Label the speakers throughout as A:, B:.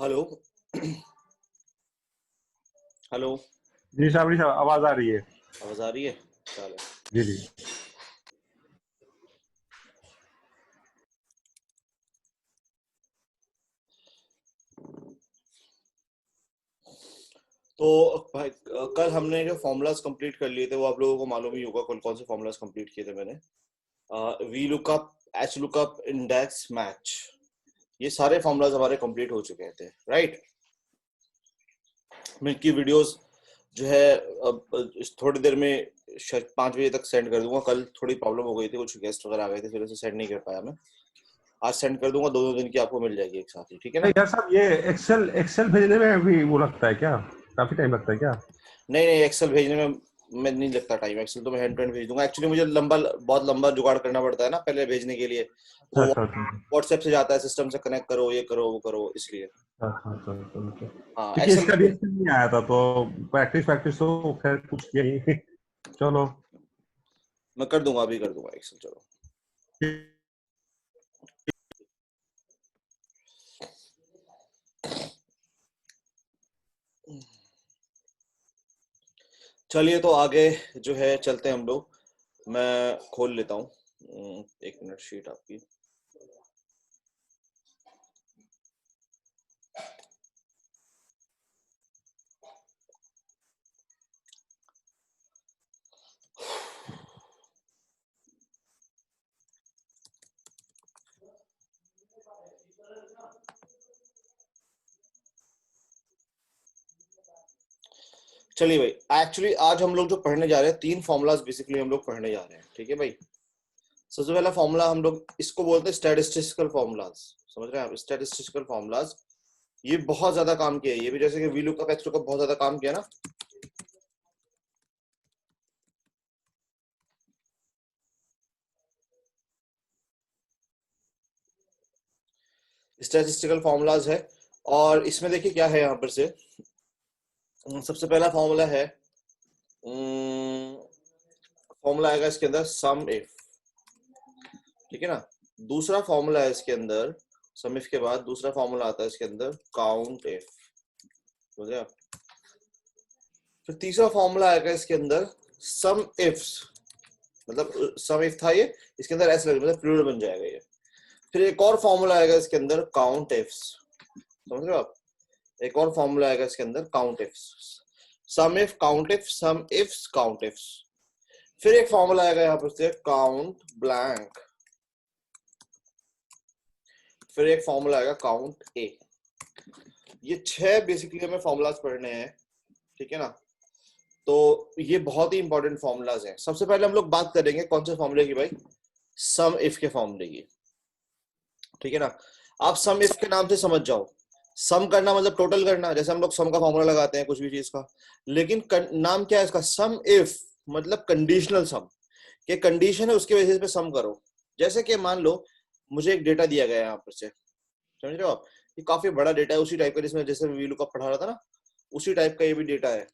A: Hello. Hello.
B: जी साहब, जी साहब, आवाज आ रही है।
A: आवाज आ रही है? चलो।
B: जी जी।
A: तो भाई कल हमने जो फॉर्मूलाज कंप्लीट कर लिए थे वो आप लोगों को मालूम ही होगा कौन कौन से फॉर्मूलाज कंप्लीट किए थे मैंने। We lookup, H lookup, index, match, ये सारे फॉर्मूलाज हमारे कंप्लीट हो चुके थे, राइट। मैं इनकी वीडियोस जो है अब थोड़ी देर में शायद 5 बजे तक सेंड कर दूंगा। कल थोड़ी प्रॉब्लम हो गई थी, कुछ गेस्ट वगैरह आ गए थे, फिर उसे सेंड नहीं कर पाया मैं। आज सेंड कर दूंगा, 2-2 दिन की आपको मिल जाएगी एक साथ ही, ठीक है
B: नहीं
A: ना।
B: यार साहब, ये एक्सेल एक्सेल भेजने में भी वो लगता है क्या? काफी टाइम लगता है क्या?
A: नहीं नहीं, एक्सेल भेजने में मैं नहीं लगता टाइम। एक्सेल तो मैं हैंड टू हैंड भेज दूंगा। एक्चुअली मुझे बहुत लंबा जुगाड़ करना पड़ता है ना पहले भेजने के लिए।
B: अच्छा
A: वो
B: अच्छा अच्छा
A: व्हाट्सएप से जाता है, सिस्टम से कनेक्ट करो, ये करो वो करो, इसलिए।
B: अच्छा अच्छा अच्छा अच्छा।
A: हाँ,
B: देखिए,
A: एक्सेल
B: इसका
A: में
B: रिएक्शन नहीं आया था तो प्रैक्टिस प्रैक्टिस तो खैर कुछ किया नहीं। चलो।
A: मैं कर दूंगा, अभी कर दूंगा एक्सेल, चलो। चलिए तो आगे जो है चलते हैं हम लोग। मैं खोल लेता हूँ। 1 मिनट, शीट आपकी। चलिए भाई, एक्चुअली आज हम लोग जो पढ़ने जा रहे हैं, 3 फॉर्मूलाज बेसिकली हम लोग पढ़ने जा रहे हैं, ठीक है भाई। सबसे पहला फॉर्मूला हम लोग इसको बोलते हैं स्टैटिस्टिकल फॉर्मूलाज। समझ रहे हैं आप? स्टैटिस्टिकल फॉर्मूलाज ये बहुत ज्यादा काम किया है। ये भी जैसे कि वी लुकअप, एक्स लुकअप बहुत ज्यादा काम किया ना। स्टैटिस्टिकल फॉर्मूलाज है। और इसमें देखिए क्या है यहाँ पर से। सबसे पहला फॉर्मूला है, फॉर्मूला आएगा इसके अंदर सम इफ, ठीक है ना। दूसरा फॉर्मूला है इसके अंदर, सम इफ के बाद दूसरा फॉर्मूला आता है इसके अंदर काउंट इफ, समझे आप। फिर तीसरा फॉर्मूला आएगा इसके अंदर सम इफ्स, मतलब सम इफ था ये, इसके अंदर ऐसे मतलब प्लूरल बन जाएगा ये। फिर एक और फॉर्मूला आएगा इसके अंदर काउंट इफ्स, समझ रहे हो आप। एक और फॉर्मूला आएगा इसके अंदर count ifs, sum if count if, sum ifs count ifs. फिर एक फॉर्मूला आएगा यहाँ पर से काउंट ब्लैंक। फिर एक फॉर्मूला आएगा काउंट ए। ये 6 बेसिकली हमें फॉर्मूलाज पढ़ने हैं, ठीक है ना। तो ये बहुत ही इंपॉर्टेंट फॉर्मूलाज हैं। सबसे पहले हम लोग बात करेंगे कौन से फॉर्मूले की भाई, सम इफ के फॉर्मूले की, ठीक है ना। आप सम इफ के नाम से समझ जाओ, सम करना मतलब टोटल करना, जैसे हम लोग सम का फॉर्मूला लगाते हैं कुछ भी चीज का। लेकिन नाम क्या है इसका, सम इफ, मतलब कंडीशनल सम। कि कंडीशन है उसके बेसिस पे सम करो। जैसे कि मान लो मुझे एक डेटा दिया गया है यहाँ पर से, समझ रहे हो आप। ये काफी बड़ा डेटा है, उसी टाइप का जिसमें जैसे वी लुकअप पढ़ा रहा था ना, उसी टाइप का ये भी डेटा है।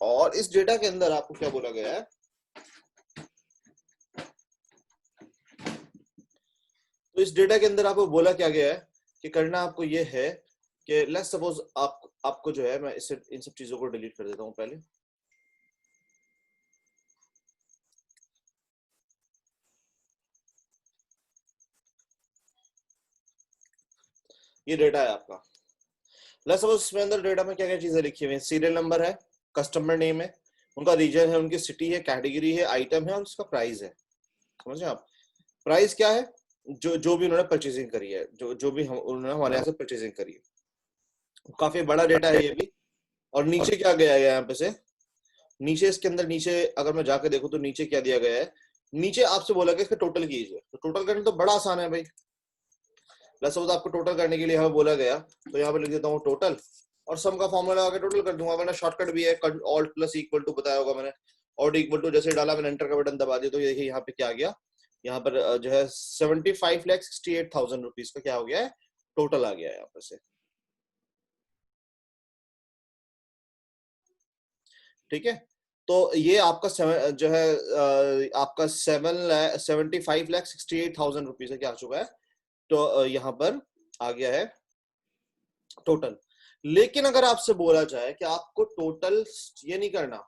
A: और इस डेटा के अंदर आपको क्या बोला गया है, तो इस डेटा के अंदर आपको बोला क्या गया है कि करना आपको ये है कि लेट्स सपोज आपको जो है, मैं इससे इन सब चीजों को डिलीट कर देता हूँ पहले। ये डेटा है आपका। लेट्स सपोज इसमें अंदर डेटा में क्या क्या चीजें लिखी हुई है, सीरियल नंबर है, कस्टमर नेम है, उनका रीजन है, उनकी सिटी है, कैटेगरी है, आइटम है और उसका प्राइस है। समझे आप। प्राइस क्या है, जो जो भी उन्होंने परचेजिंग करी है, जो जो भी उन्होंने हमारे यहाँ से परचेजिंग करी है। काफी बड़ा डेटा है ये भी। और नीचे क्या गया है यहाँ पे से, नीचे इसके अंदर नीचे अगर मैं जाके देखूं तो नीचे क्या दिया गया है, नीचे आपसे बोला गया इसका टोटल कीजिए। तो टोटल करना तो बड़ा आसान है भाई। लेट्स सपोज आपको टोटल करने के लिए यहाँ बोला गया, तो यहाँ पे लिख देता हूँ टोटल, और सम का फॉर्मूला लगा के टोटल कर दूंगा। वरना शॉर्टकट भी है, ऑल्ट प्लस इक्वल टू बताया होगा मैंने। ऑल्ट इक्वल टू जैसे डाला मैंने, एंटर का बटन दबा दिया, तो ये देखिए यहाँ पे क्या आ गया, यहाँ पर जो है 75,68,000 रुपीज का क्या हो गया है, टोटल आ गया है यहाँ पर से, ठीक है। तो ये आपका जो है आपका 75,68,000 रुपीज का क्या आ चुका है, तो यहाँ पर आ गया है टोटल। लेकिन अगर आपसे बोला जाए कि आपको टोटल ये नहीं करना,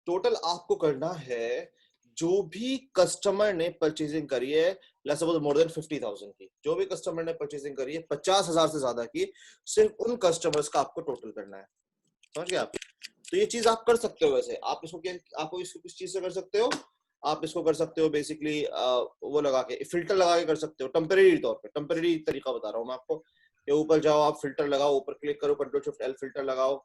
A: टोटल आपको करना है जो भी कस्टमर ने परचेजिंग करी है, लेट्स सपोज मोर देन 50,000 की, जो भी कस्टमर ने परचेजिंग करी है 50,000 से ज्यादा की, सिर्फ उन कस्टमर्स का आपको टोटल करना है। समझ गए आप? तो ये चीज आप कर सकते हो। वैसे आप इसको क्या, आपको इसको किस चीज से कर सकते हो, आप इसको कर सकते हो बेसिकली वो लगा के, फिल्टर लगा के कर सकते हो टेम्परेरी तौर पे। टेम्परेरी तरीका बता रहा हूँ मैं आपको, कि ऊपर जाओ, आप फिल्टर लगाओ, ऊपर क्लिक करो, कंट्रोल शिफ्ट एल फिल्टर लगाओ,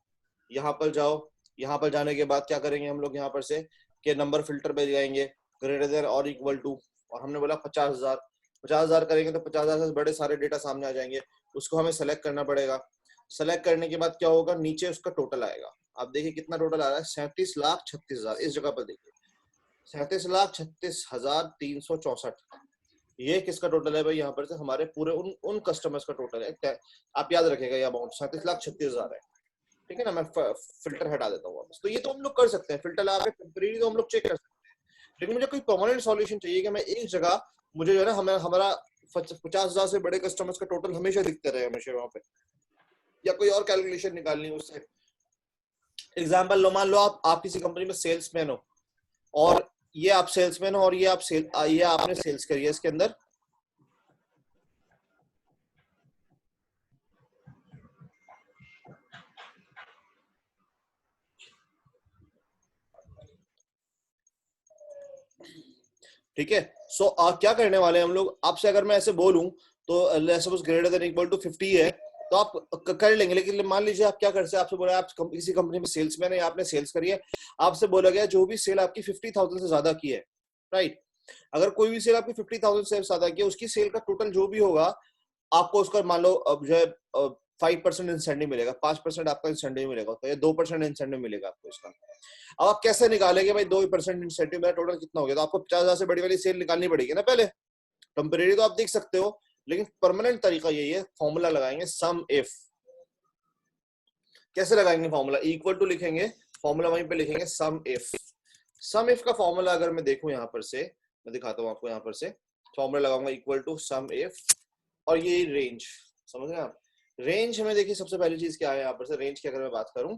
A: यहाँ पर जाओ। यहाँ पर जाने के बाद क्या करेंगे हम लोग, यहाँ पर से के नंबर फिल्टर पे जाएंगे, ग्रेटर देन और इक्वल टू, और हमने बोला 50,000, 50,000 करेंगे तो 50,000 से बड़े सारे डेटा सामने आ जाएंगे, उसको हमें सेलेक्ट करना पड़ेगा। सेलेक्ट करने के बाद क्या होगा, नीचे उसका टोटल आएगा। आप देखिए कितना टोटल आ रहा है, 37,36,000। इस जगह पर देखिए 37,36,364। ये किसका टोटल है भाई, यहाँ पर से हमारे पूरे उन कस्टमर्स का टोटल है। आप याद रखेगा ये अमाउंट 37,36,000 है, ठीक है ना। मैं फिल्टर हटा देता हूँ वापस। तो ये तो हम लोग कर सकते हैं, फिल्टर लगा के टेम्परेरी तो हम लोग चेक कर सकते हैं। लेकिन मुझे कोई परमानेंट सॉल्यूशन चाहिए कि मैं एक जगह, मुझे जो है ना, हमारा 50,000 से बड़े कस्टमर्स का टोटल हमेशा दिखते रहे, हमेशा वहां पे, या कोई और कैलकुलेशन निकालनी उससे। एग्जाम्पल लो, मान लो आप किसी कंपनी में सेल्समैन हो, और ये आप सेल्समैन हो, और ये आपने सेल्स करी है इसके अंदर, ठीक है। सो क्या करने वाले हैं हम लोग, आपसे अगर मैं ऐसे बोलूं तो let's suppose greater than equal to 50 है, तो आप कर लेंगे। लेकिन मान लीजिए आप क्या करते हैं, आपसे बोला आप किसी कंपनी में सेल्समैन है, आपने सेल्स करी है, आपसे बोला गया जो भी सेल आपकी 50,000 से ज्यादा की है, राइट, अगर कोई भी सेल आपकी 50,000 से ज्यादा की है, उसकी सेल का टोटल जो भी होगा, आपको उसका मान लो अब जो है 5% इंसेंटिव मिलेगा, 5% आपका इंसेंटिव मिलेगा, तो ये 2% इंसेंटिव मिलेगा आपको इसका। अब आप कैसे निकालेंगे भाई 2% इंसेंटिव, मेरा टोटल कितना हो गया, तो आपको 50,000 से बड़ी वाली सेल निकालनी पड़ेगी ना पहले। टेम्परेरी तो आप देख सकते हो, लेकिन परमानेंट तरीका यही है, फॉर्मूला लगाएंगे सम इफ। कैसे लगाएंगे फॉर्मूला, इक्वल टू लिखेंगे, फॉर्मूला वहीं पे लिखेंगे सम इफ। सम इफ का फॉर्मूला अगर मैं देखूं यहाँ पर से, मैं दिखाता हूँ आपको, यहाँ पर से फॉर्मूला लगाऊंगा इक्वल टू सम इफ, और ये रेंज, समझ रहे हैं आप। रेंज में देखिए सबसे पहली चीज क्या है यहाँ पर से, रेंज की अगर मैं बात करूं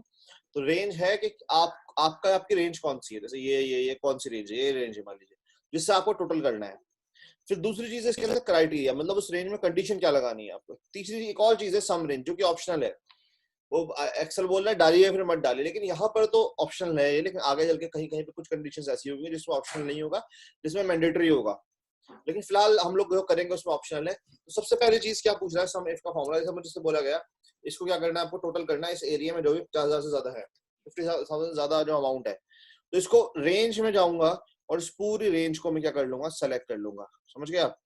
A: तो रेंज है कि आपकी रेंज कौन सी है, जैसे ये कौन सी रेंज है, ये रेंज है मान लीजिए, जिससे आपको टोटल करना है। फिर दूसरी चीज है इसके अंदर क्राइटेरिया, मतलब उस रेंज में कंडीशन क्या लगानी है आपको। तीसरी एक और चीज है सम रेंज, जो कि ऑप्शनल है, वो एक्सेल बोल रहा है डालिए फिर मत डालिए, लेकिन यहाँ पर तो ऑप्शनल है ये, लेकिन आगे चल के कहीं कहीं पे कुछ कंडीशंस ऐसी होंगी जिसमें ऑप्शनल नहीं होगा, जिसमें मैंडेटरी होगा। लेकिन फिलहाल हम लोग जो करेंगे उसमें ऑप्शनल है। तो सबसे पहली चीज क्या पूछ रहा है, सम इफ का फॉर्मूला, जैसे मुझे बोला गया, इसको क्या करना है आपको, टोटल करना है इस एरिया में जो भी 50,000 से ज्यादा है, 50,000 से ज्यादा जो अमाउंट है। तो इसको रेंज में जाऊंगा और इस पूरी रेंज को मैं क्या कर लूंगा, सेलेक्ट कर लूंगा। समझ गया आप।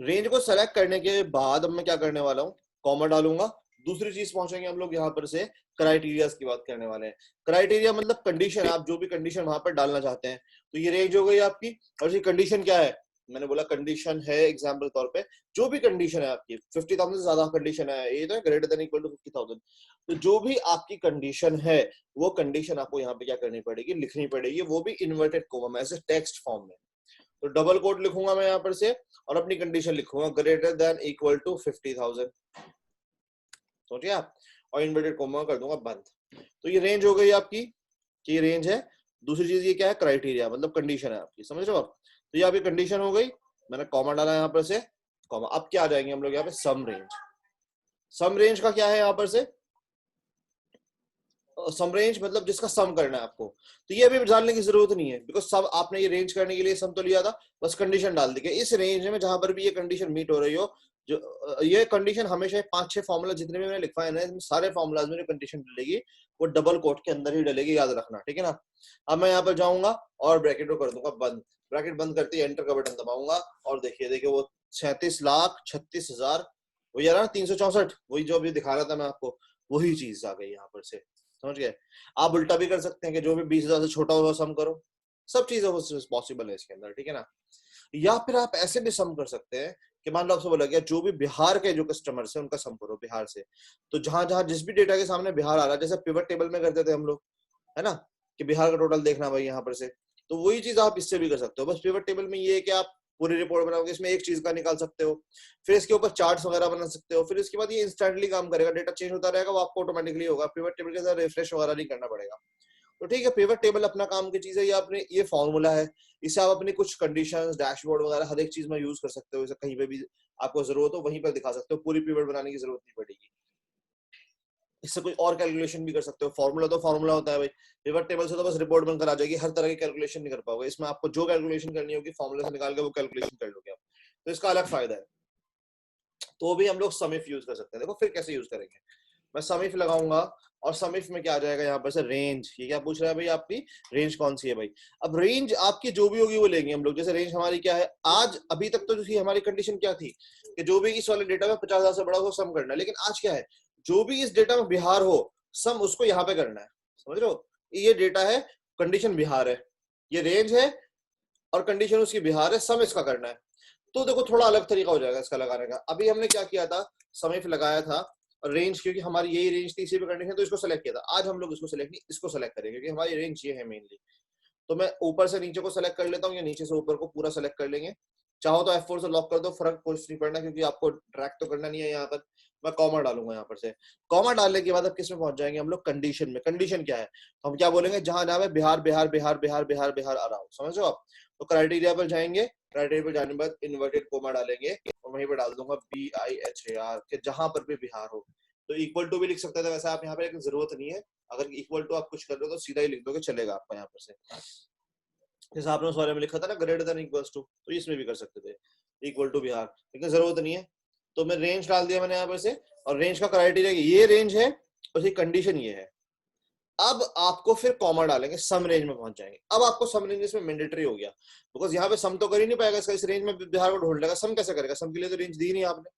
A: रेंज को सेलेक्ट करने के बाद अब मैं क्या करने वाला हूँ, कॉमा डालूंगा। दूसरी चीज पहुंचेंगे हम लोग यहाँ पर से, क्राइटेरियाज की बात करने वाले हैं। क्राइटेरिया मतलब कंडीशन, आप जो भी कंडीशन वहां पर डालना चाहते हैं। तो ये रेंज हो गई आपकी, और ये कंडीशन क्या है, मैंने बोला कंडीशन है एग्जाम्पल तौर पे, जो भी कंडीशन है आपकी 50,000 से ज्यादा कंडीशन है, ये तो ग्रेटर देन इक्वल टू 50,000, तो जो भी आपकी कंडीशन है वो कंडीशन आपको यहाँ पे क्या करनी पड़ेगी, लिखनी पड़ेगी, वो भी इन्वर्टेड कोमा में, ऐसे टेक्स्ट फॉर्म में। तो डबल कोट लिखूंगा मैं यहाँ पर से, और अपनी कंडीशन लिखूंगा ग्रेटर देन इक्वल टू 50,000, समझिए आप, और इन्वर्टेड कोमा कर दूंगा बंद। तो ये रेंज हो गई आपकी, कि रेंज है। दूसरी चीज ये क्या है, क्राइटेरिया, मतलब कंडीशन है आपकी, समझ रहे हो आप। तो ये आपकी कंडीशन हो गई, मैंने कॉमा डाला यहाँ पर से, कॉमा। अब क्या आ जाएंगे हम लोग यहाँ पे, सम रेंज। सम रेंज का क्या है यहाँ पर से, सम रेंज मतलब जिसका सम करना है आपको। तो ये अभी जानने की जरूरत नहीं है, बिकॉज सब आपने ये रेंज करने के लिए सम तो लिया था, बस कंडीशन डाल दी। इस रेंज में जहां पर भी ये कंडीशन मीट हो रही हो, जो ये कंडीशन हमेशा 5-6 फॉर्मूला जितने भी मैंने लिखवाए ना, इसमें सारे फॉर्मूलाज में कंडीशन डलेगी, वो डबल कोट के अंदर ही डलेगी, याद रखना, ठीक है ना। अब मैं यहाँ पर जाऊंगा और ब्रैकेट को कर दूंगा बंद। ब्रैकेट बंद करते ही एंटर का बटन दबाऊंगा, और देखिए वो 37,36,000, वही आ रहा 364, वही जो अभी दिखा रहा था मैं आपको, वही चीज आ गई यहाँ पर से। समझ गए। आप उल्टा भी कर सकते हैं कि जो भी 20,000 से छोटा होगा सम करो, सब चीजें पॉसिबल है इसके अंदर, ठीक है ना। या फिर आप ऐसे भी सम कर सकते हैं कि मान लो आपसे बोला गया जो भी बिहार के जो कस्टमर्स है उनका सम करो बिहार से। तो जहां जहां जिस भी डेटा के सामने बिहार आ रहा है, जैसे पिवट टेबल में करते थे हम लोग, है ना, कि बिहार का टोटल देखना भाई यहाँ पर से, तो वही चीज आप इससे भी कर सकते हो। बस पिवट टेबल में ये है कि आप पूरी रिपोर्ट बनाओगे, इसमें एक चीज का निकाल सकते हो, फिर इसके ऊपर चार्ट्स वगैरह बना सकते हो, फिर इसके बाद ये इंस्टेंटली काम करेगा, डेटा चेंज होता रहेगा, वो आपको ऑटोमेटिकली होगा, पिवट टेबल के साथ रिफ्रेश वगैरह नहीं करना पड़ेगा। तो ठीक है, पिवट टेबल अपना काम की चीज है, ये आपने ये फॉर्मूला है, इसे आप अपनी कुछ कंडीशंस, डैशबोर्ड वगैरह हर एक चीज में यूज कर सकते हो, इसे कहीं पे भी आपको जरूरत हो वहीं पर दिखा सकते हो, पूरी पिवट बनाने की जरूरत नहीं पड़ेगी। इससे कोई और कैलकुलेशन भी कर सकते हो, फॉर्मूला तो फॉर्मूला होता है भाई, पिवट टेबल से तो बस रिपोर्ट बनकर आ जाएगी, हर तरह की कैलकुलेशन नहीं कर पाओगे, इसमें आपको जो कैलकुलेशन करनी होगी फॉर्मूला से निकाल के वो कैलकुलेशन कर लोगे आप, तो इसका अलग फायदा है। तो भी हम लोग समिफ यूज कर सकते हैं। देखो फिर कैसे यूज करेंगे, मैं समिफ लगाऊंगा और समिफ में क्या आ जाएगा यहाँ पर से रेंज, ये क्या पूछ रहा है भाई, आपकी रेंज कौन सी है भाई। अब रेंज आपकी जो भी होगी वो लेंगे हम लोग, जैसे रेंज हमारी क्या है आज, अभी तक तो जो हमारी कंडीशन क्या थी कि जो भी इस वाले डेटा में 50,000 से बड़ा हो सम करना है, लेकिन आज क्या है, जो भी इस डेटा में बिहार हो सम उसको यहाँ पे करना है, समझ रहे हो, ये डेटा है, कंडीशन बिहार है, ये रेंज है और कंडीशन उसकी बिहार है, सम इसका करना है। तो देखो थोड़ा अलग तरीका हो जाएगा इसका लगाने का। अभी हमने क्या किया था, समिफ लगाया था और रेंज, क्योंकि हमारी यही रेंज थी इसी पे कंडीशन, तो इसको सेलेक्ट किया था। आज हम लोग इसको सेलेक्ट नहीं, इसको सेलेक्ट करेंगे क्योंकि हमारी रेंज ये है मेनली। तो मैं ऊपर से नीचे को सेलेक्ट कर लेता हूँ या नीचे से ऊपर को पूरा सेलेक्ट कर लेंगे, चाहो तो F4 से लॉक कर दो, फर्क कुछ नहीं पड़ना क्योंकि आपको ट्रैक तो करना नहीं है। यहाँ पर मैं कॉमा डालूंगा, यहाँ पर से कॉमा डालने के बाद अब किस में पहुंच जाएंगे हम लोग, कंडीशन में। कंडीशन क्या है, तो हम क्या बोलेंगे, जहां जहां पे बिहार बिहार बिहार बिहार बिहार बिहार आ रहा हो, समझ लो आप। तो क्राइटेरिया पर जाएंगे, क्राइटेरिया पर जाने के बाद इन्वर्टेड कोमा डालेंगे और वहीं पर डाल दूंगा BIHAR के जहां पर भी बिहार हो। तो इक्वल टू भी लिख सकते थे वैसे आप यहाँ पे, लेकिन जरूरत नहीं है, अगर इक्वल टू आप कुछ कर रहे हो तो सीधा ही लिख दोगे, चलेगा आपका यहाँ पर से। जैसे आपने उस वाले में लिखा था ना ग्रेटर देन इक्वल्स टू, तो इसमें भी कर सकते थे इक्वल टू बिहार, लेकिन जरूरत नहीं है। तो मैं रेंज डाल दिया मैंने यहाँ पर से, और रेंज का क्राइटेरिया ये रेंज है, उसकी कंडीशन ये है। अब आपको फिर कॉमा डालेंगे, सम रेंज में पहुंच जाएंगे। अब आपको सम रेंज इसमें मैंडेटरी हो गया, बिकॉज यहाँ पे सम तो कर ही नहीं पाएगा इसका, इस रेंज में बिहार को ढूंढ लेगा, सम कैसे करेगा, सम के लिए तो रेंज दी नहीं आपने,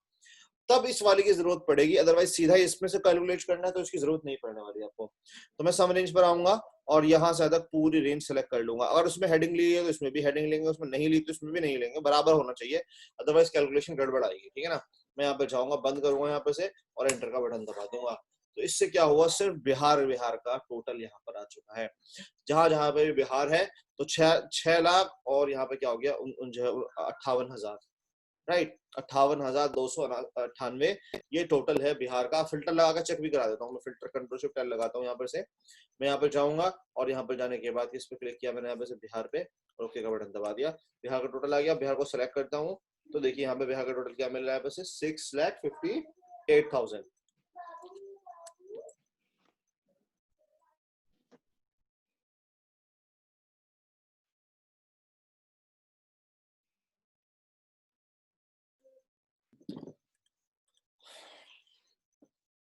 A: तब इस वाली की जरूरत पड़ेगी, अदरवाइज सीधा इसमें से कैलकुलेट करना है तो इसकी जरूरत नहीं पड़ने वाली आपको। तो मैं सम रेंज पर आऊंगा और यहाँ से तक पूरी रेंज सेलेक्ट कर लूंगा, अगर उसमें हेडिंग ली है तो इसमें भी हेडिंग लेंगे, उसमें नहीं ली तो इसमें भी नहीं लेंगे, बराबर होना चाहिए, अदरवाइज कैलकुलेशन गड़बड़ आएगी, ठीक है ना। मैं यहाँ पे जाऊंगा, बंद करूंगा यहाँ पे से और एंटर का बटन दबा दूंगा। तो इससे क्या हुआ, सिर्फ बिहार बिहार का टोटल यहाँ पर आ चुका है, जहां जहां पे बिहार है। तो 6 लाख और यहाँ पे क्या हो गया, 58,000, राइट, 58,298 ये टोटल है बिहार का। फिल्टर लगा कर चेक भी करा देता हूँ मैं, फिल्टर Ctrl+Shift+L लगाता हूँ यहाँ पर से। मैं यहाँ पर जाऊंगा और यहाँ पर जाने के बाद इस पे क्लिक किया मैंने, यहाँ पे से बिहार पे, और ओके का बटन दबा दिया, बिहार का टोटल आ गया। बिहार को सेलेक्ट करता हूँ तो देखिए यहाँ पे बिहार का टोटल क्या मिल रहा है, यहाँ पे से 6,58,000।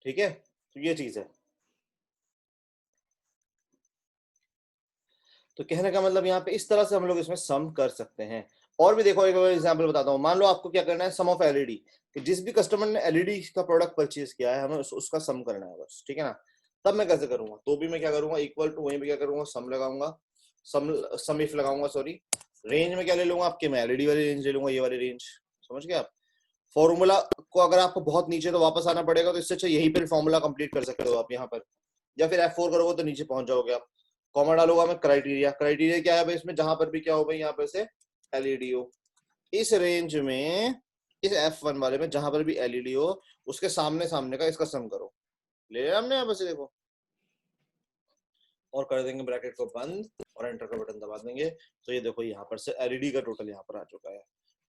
A: ठीक है, तो ये चीज है। तो कहने का मतलब यहाँ पे इस तरह से हम लोग इसमें सम कर सकते हैं। और भी देखो, एक एग्जांपल बताता हूँ। मान लो आपको क्या करना है, सम ऑफ एलईडी, कि जिस भी कस्टमर ने एलईडी का प्रोडक्ट परचेज किया है, हमें उसका सम करना है बस, ठीक है ना। तब मैं कैसे करूंगा, तो भी मैं क्या करूंगा, इक्वल टू, वहीं पे क्या करूंगा, सम लगाऊंगा, सम इफ लगाऊंगा, सॉरी। रेंज में क्या ले लूंगा आपके, मैं एलईडी वाली रेंज ले लूंगा, ये वाली रेंज, समझ गए आप। फॉर्मूला को अगर आपको बहुत नीचे तो वापस आना पड़ेगा, तो इससे अच्छा यहीं पर फॉर्मूला कंप्लीट कर सकते हो आप यहाँ पर, या फिर F4 करोगे तो नीचे पहुंच जाओगे आप। कॉमा डालूंगा मैं, क्राइटेरिया, क्राइटेरिया क्या है भाई इसमें, जहां पर भी क्या हो भाई, यहाँ पर से एलईडी हो, इस रेंज में, इस F1 वाले में जहां पर भी एलईडी हो, उसके सामने सामने का इसका सम करो, ले लिया हमने यहाँ पर से, देखो, और कर देंगे ब्रैकेट को बंद और एंटर का बटन दबा देंगे। तो ये देखो यहाँ पर से एलईडी का टोटल यहाँ पर आ चुका है।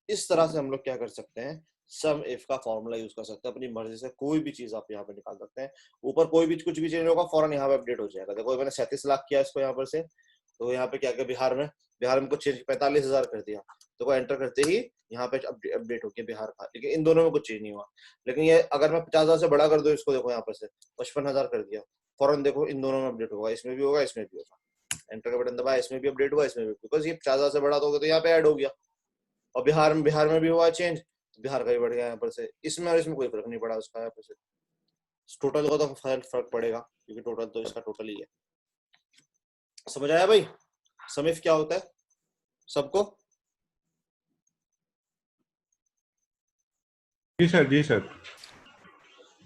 A: इस तरह से हम लोग क्या कर सकते हैं, सम इफ का फॉर्मूला यूज कर सकते हैं, अपनी मर्जी से कोई भी चीज आप यहाँ पे निकाल सकते हैं। ऊपर कोई भी कुछ भी चेंज होगा फौरन यहाँ पे अपडेट हो जाएगा। देखो मैंने 37 लाख किया इसको यहाँ पर से, तो यहाँ पे क्या किया, बिहार में कुछ चेंज 45,000 कर दिया, तो एंटर करते ही यहाँ पे अपडेट हो गया बिहार का, लेकिन इन दोनों में कुछ चेंज नहीं हुआ। लेकिन ये अगर मैं 50,000 से बड़ा कर दूं इसको, देखो यहाँ पर से 55,000 कर दिया, फौरन देखो इन दोनों में अपडेट होगा, इसमें भी होगा, इसमें भी होगा। एंटर का बटन दबाया, इसमें भी अपडेट हुआ, इसमें भी, बिकॉज ये 50,000 से बड़ा तो यहाँ पे ऐड हो गया। और बिहार में भी हुआ चेंज, बिहार का भी बढ़ गया यहाँ पर से, इसमें और इसमें कोई फर्क नहीं पड़ा उसका यहाँ पर से। टोटल का तो फर्क पड़ेगा क्योंकि टोटल तो इसका टोटल ही है। समझ आया भाई समिफ क्या होता है सबको?
B: जी सर, जी सर।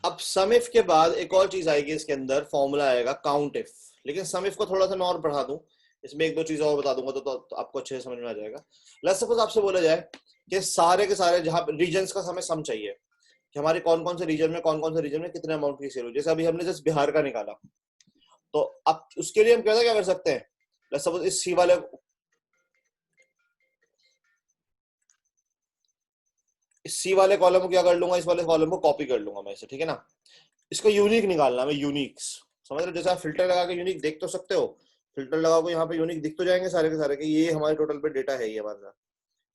A: अब समिफ के बाद एक और चीज आएगी इसके अंदर, फॉर्मूला आएगा काउंट इफ। लेकिन समिफ को थोड़ा सा मैं और बढ़ा दूं, इसमें एक दो चीज और बता दूंगा तो आपको अच्छे से समझ में आ जाएगा। लेट्स सपोज आपसे बोला जाए कि सारे के सारे जहां रीजन्स का हमें सम चाहिए कि हमारे कौन कौन से रीजन में कितने अमाउंट की सेल हुई। जैसे अभी हमने जस्ट बिहार का निकाला, तो अब उसके लिए हम क्या कर सकते हैं, सपोज इस सी वाले कॉलम को क्या कर लूंगा, इस वाले कॉलम को कॉपी कर लूंगा मैं इसे, ठीक है ना। इसको यूनिक निकालना है, यूनिक्स, समझ रहे हो। जैसे आप फिल्टर लगा के यूनिक देख तो सकते हो, फिल्टर लगा के यहाँ पे यूनिक दिख तो जाएंगे सारे के सारे के, ये हमारे टोटल पे डेटा है, ये हमारा,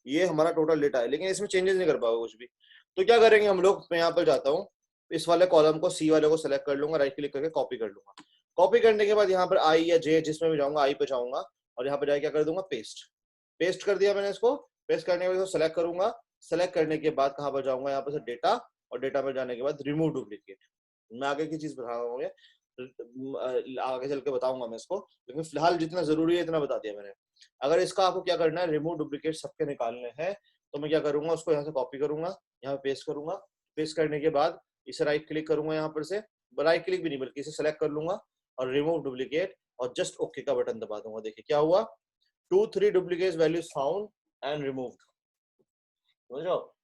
A: ये हमारा टोटल डेटा है, लेकिन इसमें चेंजेस नहीं कर पाओगे कुछ भी। तो क्या करेंगे हम लोग, मैं यहाँ पर जाता हूँ, इस वाले कॉलम को, सी वाले को सिलेक्ट कर लूंगा, राइट क्लिक करके कॉपी कर लूंगा। कॉपी करने के बाद यहाँ पर आई या जे जिसमें भी जाऊंगा, आई पे जाऊंगा और यहाँ पे जाके क्या कर दूंगा, पेस्ट। पेस्ट कर दिया मैंने इसको। पेस्ट करने के बाद सेलेक्ट करूंगा। सेलेक्ट करने के बाद कहाँ पर जाऊंगा, यहाँ पर से डेटा, और डेटा में जाने के बाद रिमूव डुप्लीकेट। मैं आगे की चीज बताऊंगा, आगे चल के बताऊंगा मैं इसको, लेकिन फिलहाल जितना जरूरी है इतना बता दिया मैंने। अगर इसका आपको क्या करना है, रिमूव डुप्लीकेट सबके निकालने हैं, तो मैं क्या करूंगा, उसको यहाँ से कॉपी करूंगा, यहाँ पे पेस्ट करूंगा। पेस्ट करने के बाद इसे राइट क्लिक करूंगा, यहाँ पर से राइट क्लिक भी नहीं बल्कि इसे सेलेक्ट कर लूंगा और रिमूव डुप्लीकेट, और जस्ट ओके का बटन दबा दूंगा। देखिए क्या हुआ, 2-3 duplicate values found and removed, समझ रहे हो,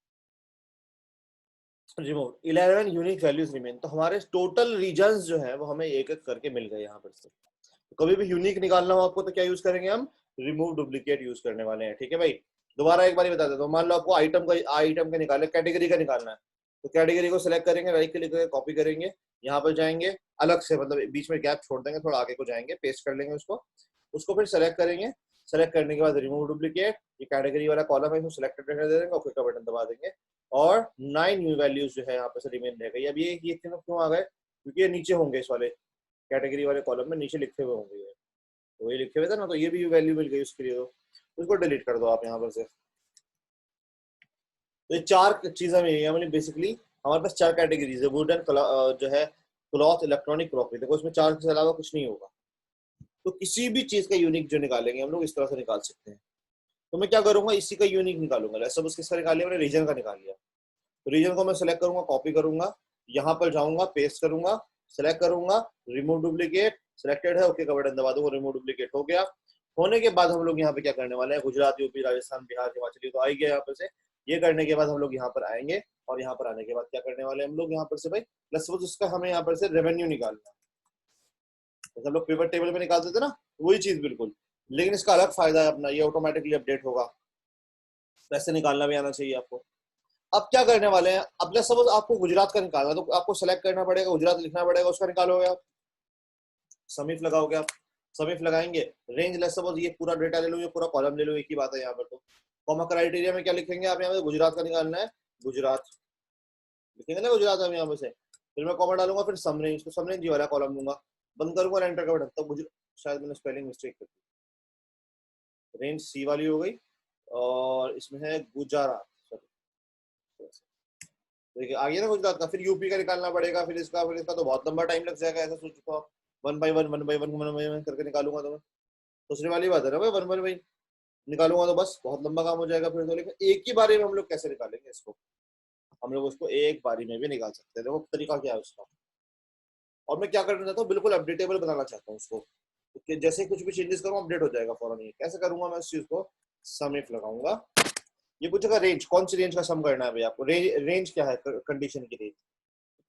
A: रिमूव 11 यूनिक वैल्यूज रिमेन। तो हमारे टोटल रीजन्स जो है वो हमें एक एक करके मिल गए यहाँ पर से। तो कभी भी यूनिक निकालना हो आपको तो क्या यूज करेंगे हम, रिमूव डुप्लीकेट यूज करने वाले हैं, ठीक है भाई। दोबारा एक बार बता देता हूँ, मान लो आपको आइटम का निकालना, कैटेगरी का निकालना है, तो कैटेगरी को सिलेक्ट करेंगे, राइट क्लिक करके कॉपी करेंगे, यहाँ पर जाएंगे अलग से, मतलब बीच में गैप छोड़ देंगे, थोड़ा आगे को जाएंगे, पेस्ट कर लेंगे उसको, उसको फिर सेलेक्ट करेंगे। सेलेक्ट करने के बाद रिमूव डुप्लीकेट, ये कैटेगरी वाला कॉलम है, इसको सिलेक्टेड रहने दे देंगे, ओके का बटन दबा देंगे, और 9 न्यू वैल्यूज जो है यहाँ पे से रिमेन रह गई। अब ये क्यों आ गए, क्योंकि ये नीचे होंगे, इस वाले कैटेगरी वाले कॉलम में नीचे लिखे हुए होंगे, तो ये लिखे हुए थे ना, तो ये भी वैल्यू मिल गई उसके लिए, तो उसको डिलीट कर दो आप यहाँ पर से। तो ये 4 चीजें मिली है, मतलब बेसिकली हमारे पास 4 कैटेगरीज है, वुड एंड जो है क्लॉथ, इलेक्ट्रॉनिक, क्रॉकरी। देखो इसमें 4 के अलावा कुछ नहीं होगा, तो किसी भी चीज का यूनिक जो निकालेंगे हम लोग इस तरह से निकाल सकते हैं। तो मैं क्या करूंगा, इसी का यूनिक निकालूंगा। सब उसके साथ निकाल लिया मैंने, रीजन का निकाल लिया, तो रीजन को मैं सेलेक्ट करूंगा, कॉपी करूंगा, यहाँ पर जाऊंगा, पेस्ट करूंगा, सेलेक्ट करूंगा, रिमूव डुप्लीकेट, सिलेक्टेड है, ओके का बटन दबा दूंगा, रिमूव डुप्लीकेट हो गया। होने के बाद हम लोग यहाँ पे क्या करने वाले हैं, गुजरात, यूपी, राजस्थान, बिहार, हिमाचल, तो आई गया यहाँ पर से। ये करने के बाद हम लोग यहाँ पर आएंगे, और यहाँ पर आने के बाद क्या करने वाले हैं हम लोग यहाँ पर से भाई, प्लस उसका हमें यहाँ पर से रेवेन्यू निकालना है, जैसे हम लोग पिवट टेबल में निकालते थे ना, वही चीज बिल्कुल, लेकिन इसका अलग फायदा है अपना, ये ऑटोमेटिकली अपडेट होगा, पैसे निकालना भी आना चाहिए आपको। अब क्या करने वाले हैं, अब जैसे सपोज आपको गुजरात का निकालना, तो आपको सेलेक्ट करना पड़ेगा, गुजरात लिखना पड़ेगा, उसका निकालोगे आप, समीफ लगाओगे आप, समीफ लगाएंगे, रेंज लेस सपोज ये पूरा डेटा ले लो, ये पूरा कॉलम ले लो, एक ही बात है यहाँ पर। तो कॉमा क्राइटेरिया में क्या लिखेंगे आप, यहाँ पे गुजरात का निकालना है, गुजरात लिखेंगे ना, गुजरात हम यहाँ पे से, फिर मैं कॉमा डालूंगा, फिर सम रेंज, तो सम रेंज वाला कॉलम दूंगा, बंद करूंगा, एंटर का बटन, तब शायद मैंने स्पेलिंग मिस्टेक कर दी, रेंज सी वाली हो गई, और इसमें है गुजरात, देखिए आ गया ना गुजरात का। फिर यूपी का निकालना पड़ेगा, फिर इसका तो बहुत लंबा टाइम लग जाएगा, ऐसा सोच चुका हूँ, वन बाई वन करके निकालूंगा, तो मैं दूसरी वाली बात है ना भाई, वन बाई वन निकालूंगा तो बस बहुत लंबा काम हो जाएगा फिर तो। लेकिन एक ही बारी में हम लोग कैसे निकालेंगे इसको, हम लोग उसको एक बारी में भी निकाल सकते हैं। देखो तरीका क्या है उसका, और मैं क्या करना चाहता हूँ, बिल्कुल अपडेटेबल बनाना चाहता हूँ उसको, कि जैसे कुछ भी चेंजेस करूँ अपडेट हो जाएगा फौरन। ये कैसे करूंगा मैं, इस चीज को सम इफ लगाऊंगा, ये पूछेगा रेंज, कौन सी रेंज का सम करना है भाई आपको, रेंज क्या है, कंडीशन की रेंज,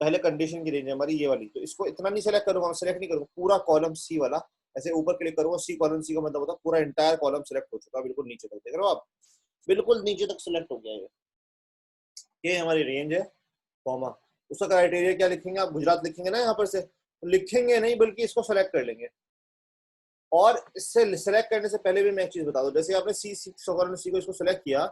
A: पहले कंडीशन की रेंज है हमारी ये वाली, तो इसको इतना नहीं सेलेक्ट करूंगा, सेलेक्ट नहीं करूंगा, पूरा कॉलम सी वाला ऐसे ऊपर क्लिक करूंगा, सी कॉलम, सी का मतलब होता है पूरा इंटायर कॉलम सेलेक्ट हो चुका है, बिल्कुल नीचे तक, देख रहे हो आप, बिल्कुल नीचे तक सेलेक्ट हो गया है। ये हमारी रेंज है, कॉमा, उसका क्राइटेरिया क्या लिखेंगे आप, गुजरात लिखेंगे ना यहाँ पर से, तो लिखेंगे नहीं बल्कि इसको सेलेक्ट कर लेंगे। और इससे सेलेक्ट करने से पहले भी मैं एक चीज बता दूं, जैसे आपने सी को इसको सेलेक्ट किया,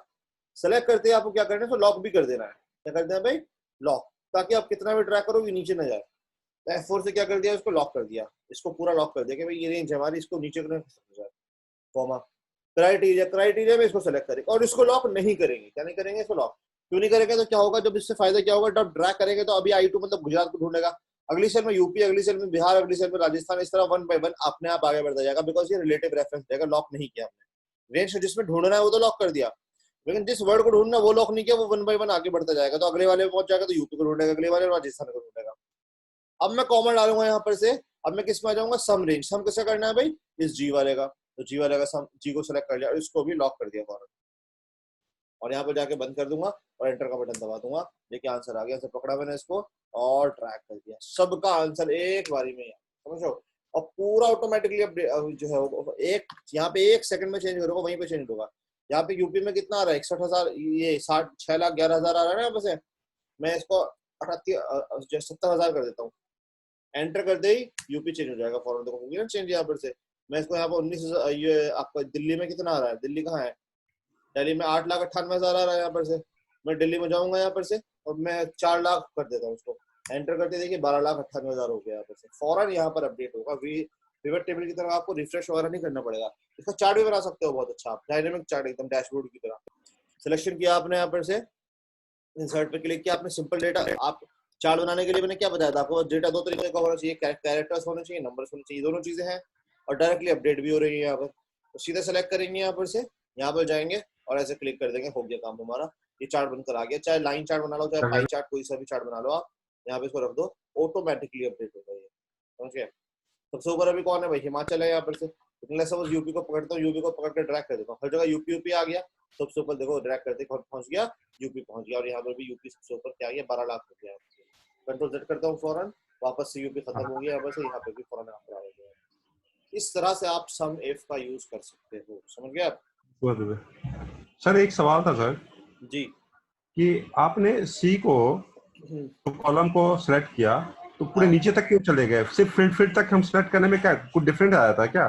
A: सेलेक्ट करते ही आपको क्या करना है, तो लॉक भी कर देना है, क्या कर देना है भाई, लॉक, ताकि आप कितना भी ट्रैक करो ये नीचे ना जाए। F4 से क्या कर दिया, इसको लॉक कर दिया, इसको पूरा लॉक कर दिया कि भाई ये रेंज हमारी, इसको नीचे करना जाए, कॉमा, क्राइटेरिया में इसको सेलेक्ट करेंगे, और इसको लॉक नहीं करेंगे, क्या नहीं करेंगे, इसको लॉक क्यों नहीं करेंगे, तो क्या होगा, जब इससे फायदा क्या होगा, जब ड्रैग करेंगे तो अभी I2 मतलब गुजरात को ढूंढेगा, अगली सेल में यूपी, अगली सेल में बिहार, अगली सेल में राजस्थान, इस तरह वन बाय वन अपने आप आगे बढ़ता जाएगा, बिकॉज ये रिलेटिव रेफरेंस देगा, लॉक नहीं किया हमने। रेंज जिसमें ढूंढना है वो तो लॉक कर दिया, लेकिन जिस वर्ड को ढूंढना वो लॉक नहीं किया, वो वन बाय वन आगे बढ़ता जाएगा, तो अगले वाले में पहुंच जाएगा, तो यूपी को ढूंढेगा, अगले वाले राजस्थान को ढूंढेगा। अब मैं कॉमन डालूंगा यहाँ पर से, अब मैं किस में आ जाऊंगा, सम रेंज, सम किसका करना है भाई, इस जी वाले का, तो जी वाले का सम, जी को सेलेक्ट कर लिया और इसको भी लॉक कर दिया फौरन। और यहाँ पे जाके बंद कर दूंगा और एंटर का बटन दबा दूंगा। देखिए आंसर आ गया, ऐसे पकड़ा मैंने इसको और ट्रैक कर दिया, सबका आंसर एक बारी में, समझो। और पूरा ऑटोमेटिकली अपडेट जो है वो एक यहाँ पे 1 सेकंड में चेंज होगा, वहीं पे चेंज होगा। यहाँ पे यूपी में कितना आ रहा है, 61,000, ये 6,11,000 आ रहा है ना यहाँ पे से। मैं इसको 70,000 कर देता हूँ, एंटर कर दे ही यूपी चेंज हो जाएगा फॉरन। देखो होगी ना चेंज यहाँ पर से। मैं इसको यहाँ पर 19,000, ये आपका दिल्ली में कितना आ रहा है, दिल्ली कहाँ है, दिल्ली में 8,98,000 आ रहा है यहाँ पर से। मैं दिल्ली में जाऊंगा यहाँ पर से और मैं 4 लाख कर देता हूँ उसको, एंटर करते देखिए 12,98,000 हो गया यहाँ पर से। फौरन यहाँ पर अपडेट होगा। पिवट टेबल की तरह आपको रिफ्रेश वगैरह नहीं करना पड़ेगा। इसका चार्ट भी बना सकते हो बहुत अच्छा आप, डायनेमिक चार्ट एकदम डैशबोर्ड की तरह। सिलेक्शन किया आपने यहाँ पर से, इंसर्ट पे क्लिक किया आपने, सिंपल डेटा। आप चार्ट बनाने के लिए मैंने क्या बताया था आपको, डेटा 2 तरीके का होना चाहिए, कैरेक्टर्स होने चाहिए, नंबर्स होने चाहिए, दोनों चीजें हैं और डायरेक्टली अपडेट भी हो रही है यहाँ पर। तो सीधा सेलेक्ट करेंगे यहाँ पर से, यहाँ पर जाएंगे और ऐसे क्लिक कर देंगे, हो गया काम हमारा, ये चार्ट बनकर आ गया। चाहे लाइन चार्ट बना लो, चाहे पाई चार्ट, कोई सा भी चार्ट बना लो आप, यहाँ पे इसको रख दो, ऑटोमेटिकली अपडेट होगा ये, समझ गए। सबसे ऊपर अभी कौन है भाई, हिमाचल है यहाँ पर से। सपोज यूपी को पकड़ता हूँ, यूपी को पकड़ कर ड्रैग कर देता हूँ, हर जगह यूपी यूपी आ गया। सबसे ऊपर देखो ड्रैग करते पहुंच गया, यूपी पहुंच गया, और यहाँ पर भी यूपी सबसे ऊपर क्या आ गया, 12 लाख हो गया। कंट्रोल जेड करता हूँ फौरन, वापस से यूपी खत्म हो गया यहाँ पर से, यहाँ पे भी फौरन आ गया। इस तरह से आप सम इफ का यूज कर सकते हो, समझ गए आप।
B: सर एक सवाल था सर
A: जी,
B: कि आपने सी को तो कॉलम को सिलेक्ट किया तो पूरे नीचे तक क्यों चले गए, सिर्फ फील्ड तक हम सिलेक्ट करने में क्या कुछ डिफरेंट आया था क्या?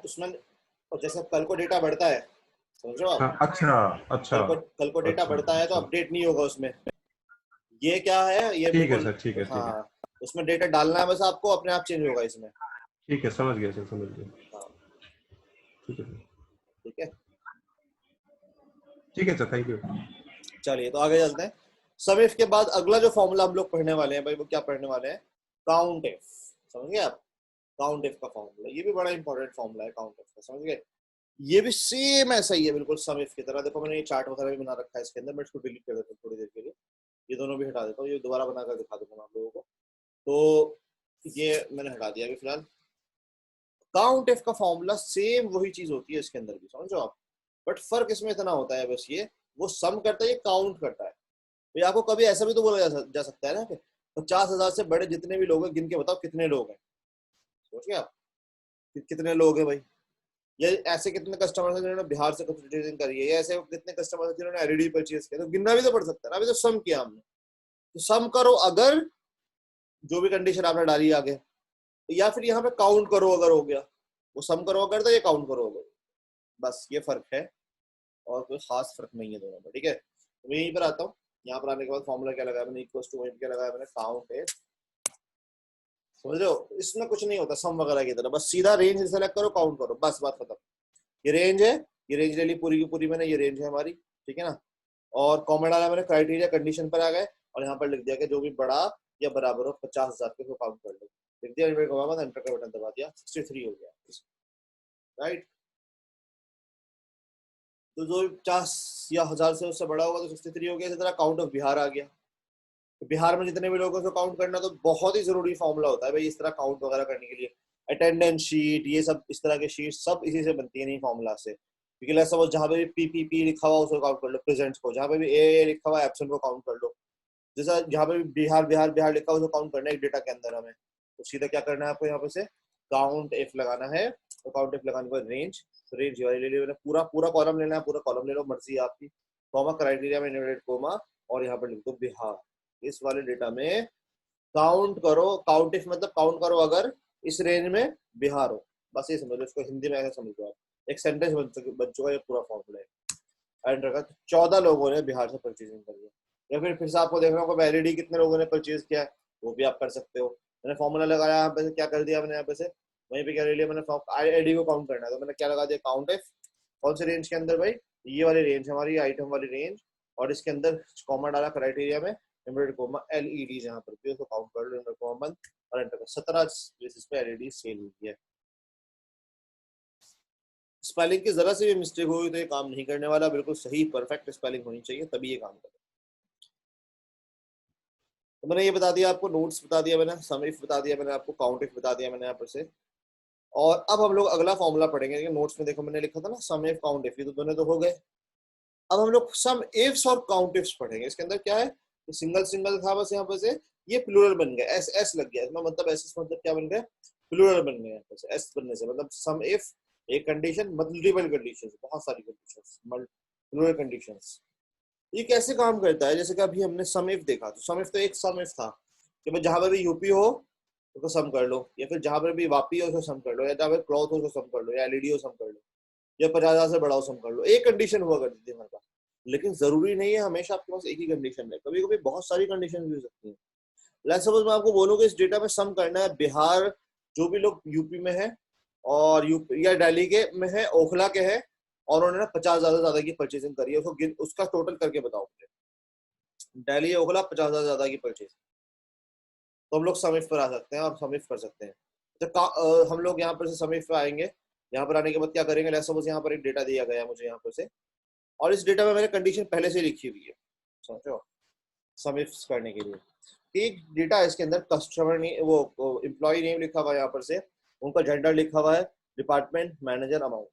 A: उसमें जैसे कल को डेटा बढ़ता है, समझो आप।
B: हाँ, अच्छा अच्छा
A: कल को डेटा
B: अच्छा
A: बढ़ता है तो
B: अच्छा,
A: अपडेट नहीं होगा उसमें। ये क्या है, ये
B: ठीक है
A: बिल्कुल,
B: सर, ठीक है ठीक है
A: हाँ, उसमें डेटा डालना है बस आपको, अपने आप चेंज होगा इसमें।
B: ठीक है, समझ गया सर, समझ गया,
A: हाँ,
B: ठीक है
A: ठीक है।
B: ठीक है सर, थैंक यू।
A: चलिए तो आगे चलते हैं। सम इफ के बाद अगला जो फॉर्मूला हम लोग पढ़ने वाले हैं भाई, वो क्या पढ़ने वाले हैं, काउंट इफ। समझ गए आप, काउंट इफ का फॉर्मूला, ये भी बड़ा इंपॉर्टेंट फॉर्मूला है काउंट इफ का, समझ गए। ये भी सेम ऐसा ही है बिल्कुल सम इफ की तरह। देखो मैंने ये चार्ट वगैरह भी बना रखा है इसके अंदर, मैं इसको डिलीट कर देता हूँ थोड़ी देर के लिए, ये दोनों भी हटा देता हूँ, ये दोबारा बनाकर दिखा दूंगा आप लोगों को। तो ये मैंने हटा दिया अभी फिलहाल। काउंट इफ का फॉर्मूला सेम वही चीज होती है इसके अंदर भी, समझो आप। बट फर्क इसमें इतना होता है बस ये, वो सम करता है, ये काउंट करता है। तो आपको कभी ऐसा भी तो बोला जा सकता है ना कि 50,000 से बड़े जितने भी लोग हैं गिन के बताओ कितने लोग हैं। सोचिए आप कितने लोग हैं भाई। ये ऐसे कितने कस्टमर्स हैं जिन्होंने बिहार से परचेजिंग करी है, ऐसे कितने कस्टमर्स हैं जिन्होंने एलईडी परचेज किया, तो गिनना भी तो पड़ सकता है ना। अभी तो सम किया हमने, तो सम करो अगर जो भी कंडीशन आपने डाली आगे, या फिर यहाँ पे काउंट करो अगर हो गया। वो सम करो अगर, तो ये काउंट करो अगर, बस ये फर्क है और कोई खास फर्क नहीं है दोनों में, ठीक है। तो मैं यहीं पर आता हूँ, यहाँ पर आने के बाद फॉर्मूला क्या लगाया मैंने, इक्वल्स टू क्या लगाया मैंने, काउंट है, समझ रहे हो। इसमें कुछ नहीं होता सम वगैरह की तरह, बस सीधा रेंज सेलेक्ट करो, काउंट करो, बस बात खत्म। ये रेंज है, ये रेंज ले ली पूरी की पूरी मैंने, ये रेंज है हमारी, ठीक है ना। और कॉमा डाला मैंने, क्राइटेरिया कंडीशन पर आ गए और यहाँ पर लिख दिया कि जो भी बड़ा या बराबर हो 50,000 के, तो काउंट कर लो, लिख दिया, एंटर का बटन दबा दिया, 63 हो गया, राइट। तो जो 50 या 1000 से उससे बड़ा होगा तो 63 हो गया। इसी तरह काउंट ऑफ बिहार आ गया, तो बिहार में जितने भी लोगों को काउंट करना, तो बहुत ही जरूरी फॉर्मूला होता है भाई इस तरह काउंट वगैरह करने के लिए। अटेंडेंस शीट, ये सब इस तरह के शीट सब इसी से बनती है, नहीं फॉर्मूला से। क्योंकि लेट्स सपोज जहाँ पे भी पीपीपी लिखा हुआ उसको काउंट कर लो, प्रेजेंट को, जहाँ पे भी ए लिखा हुआ एब्सेंट को काउंट कर लो। जैसा जहाँ पे भी बिहार बिहार बिहार लिखा हुआ उसको काउंट करना है एक डेटा के अंदर हमें। तो सीधा क्या करना है आपको, यहाँ पे से काउंट इफ लगाना है। तो काउंट इफ लगाने के बाद रेंज, रेंज ले लिया, पूरा पूरा कॉलम लेना है, पूरा कॉलम ले लो, मर्जी है आपकी। कॉमा क्राइटेरिया में इनवर्टेड कॉमा और यहाँ पर लिख दो बिहार। इस वाले डेटा में काउंट करो, काउंट इफ मतलब काउंट करो अगर इस रेंज में बिहार हो, बस ये समझ लो, इसको हिंदी में ऐसा समझ लो आप, एक सेंटेंस बन चुका है, ये पूरा फॉर्मूला है। एंटर का 14 लोगों ने बिहार से परचेजिंग करी है। या फिर से आपको देखना होगा एलईडी कितने लोगों ने परचेज किया है, वो भी आप कर सकते हो। मैंने फॉर्मूला लगाया यहाँ पे, क्या कर दिया मैंने यहाँ पे से, वहीं पे क्या ले लिया मैंने, आईडी को काउंट करना है, तो मैंने क्या लगा दिया, काउंट इफ, कौन से रेंज के अंदर भाई, ये वाली रेंज हमारी आइटम वाली रेंज, और इसके अंदर कॉमा डाला क्राइटेरिया में, इनवर्टेड कॉमा एलईडी, जहां पर भी उसको काउंट कर लो, इनवर्टेड कॉमा बंद और एंटर कर। 17 बेसिस पे एलईडी सेल हुई है। स्पेलिंग की जरा सी भी मिस्टेक हुई तो ये काम नहीं करने वाला, बिल्कुल सही परफेक्ट स्पेलिंग होनी चाहिए तभी ये काम करे। तो मैंने ये बता दिया आपको, नोट्स बता दिया मैंने, सम इफ बता दिया मैंने आपको, काउंट इफ बता दिया मैंने यहाँ पर से। और अब हम लोग अगला फॉर्मूला पढ़ेंगे। नोट्स में देखो मैंने लिखा था ना सम इफ काउंट इफ, ये तो दोनों तो हो गए। अब हम लोग सम इफ्स और काउंट इफ्स पढ़ेंगे। इसके अंदर क्या है, सिंगल सिंगल था बस यहाँ पर से, ये प्लूरल बन गया, एस एस लग गया इसमें, मतलब एस मतलब क्या बन गया, प्लूरल बन गया यहाँ पर से, एस बनने से मतलब सम इफ एक कंडीशन, मल्टीपल कंडीशन, बहुत सारी कंडीशन, प्लूरल कंडीशन। ये कैसे काम करता है, जैसे कि अभी हमने सम इफ देखा, तो सम इफ तो एक सम इफ था कि भाई जहां पर भी यूपी हो उसको सम कर लो, या फिर जहां पर भी वापी हो उसको सम कर लो, या जहां पर क्लॉथ हो उसको सम कर लो, या एलईडी हो सम कर लो, या 50,000 से बढ़ाओ सम कर लो। एक कंडीशन हुआ करती थी हमारे पास, लेकिन जरूरी नहीं है हमेशा आपके पास एक ही कंडीशन है, कभी कभी बहुत सारी कंडीशन भी हो सकती है। लेट्स सपोज मैं आपको बोलूँ कि इस डेटा में सम करना है, बिहार जो भी लोग यूपी में है और यूपी या दिल्ली के में है, ओखला के है, और उन्होंने 50,000 ज्यादा की परचेसिंग करी है, उसको उसका टोटल करके बताओ मुझे, दिल्ली ओखला 50,000 ज्यादा की परचेज, तो हम लोग समिफ पर आ सकते हैं और समिफ कर सकते हैं। तो हम लोग यहाँ पर से समिफ पे आएंगे, यहाँ पर आने के बाद क्या करेंगे, लेट्स सपोज यहाँ पर एक डेटा दिया गया है मुझे यहाँ पर से, और इस डेटा में मैंने कंडीशन पहले से लिखी हुई है, समझो, समिफ करने के लिए एक डेटा है, इसके अंदर कस्टमर ने वो एम्प्लॉय नेम लिखा हुआ है, यहाँ पर से उनका जेंडर लिखा हुआ है, डिपार्टमेंट, मैनेजर, अमाउंट।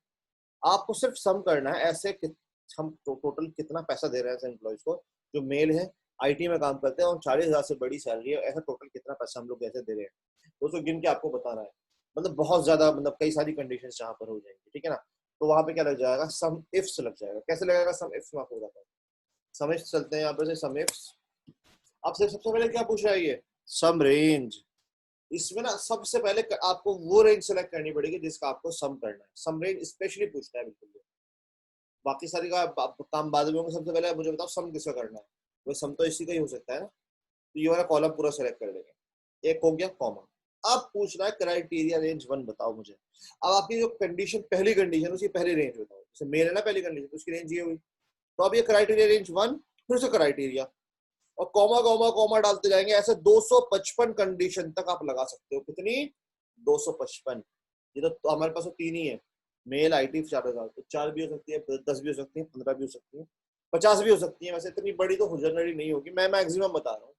A: आपको सिर्फ सम करना है ऐसे कि हम टोटल कितना पैसा दे रहे हैं एम्प्लॉयज को, जो मेल है, आईटी में काम करते हैं और 40,000 से बड़ी सैलरी है, ऐसा टोटल कितना पैसा हम लोग ऐसे दे रहे हैं, तो उसको गिन के आपको बताना है। मतलब बहुत ज्यादा, मतलब कई सारी कंडीशंस जहाँ पर हो जाएंगी, ठीक है ना। तो वहां पे क्या लग जाएगा, सम इफ्स लग जाएगा। कैसे लगेगा सम इफ्स, में आपको बताता हूँ। सम इफ्स चलते हैं यहाँ पर से, सम इफ्स। आपसे सबसे पहले क्या पूछ रहा है ये, सम रेंज। इसमें ना सबसे पहले आपको वो रेंज सेलेक्ट करनी पड़ेगी जिसका आपको सम करना है। सम रेंज स्पेशली पूछता है बिल्कुल, बाकी सारी का काम बाद में होंगे। सबसे पहले मुझे बताओ सम किसका करना है, वो सम तो इसी का ही हो सकता है ना। तो ये वाला कॉलम पूरा सेलेक्ट कर लेंगे, एक हो गया कॉमा। अब पूछना है क्राइटेरिया रेंज 1 बताओ मुझे। अब आपकी जो कंडीशन, पहली कंडीशन, उसकी पहली रेंज बताओ, जैसे मेल है ना पहली कंडीशन, तो उसकी रेंज ये हुई, तो अब ये क्राइटेरिया रेंज 1, फिर से क्राइटेरिया, और कॉमा कॉमा कॉमा डालते जाएंगे, ऐसे 255 कंडीशन तक आप लगा सकते हो। कितनी, 255। ये तो हमारे पास तो 3 ही है, मेल, आईटी, 4,000, तो 4 भी हो सकती है, 10 भी हो सकती है, 15 भी हो सकती है, 50 भी हो सकती है। वैसे इतनी बड़ी तो जनरली नहीं होगी, मैं मैक्सिमम बता रहा हूँ,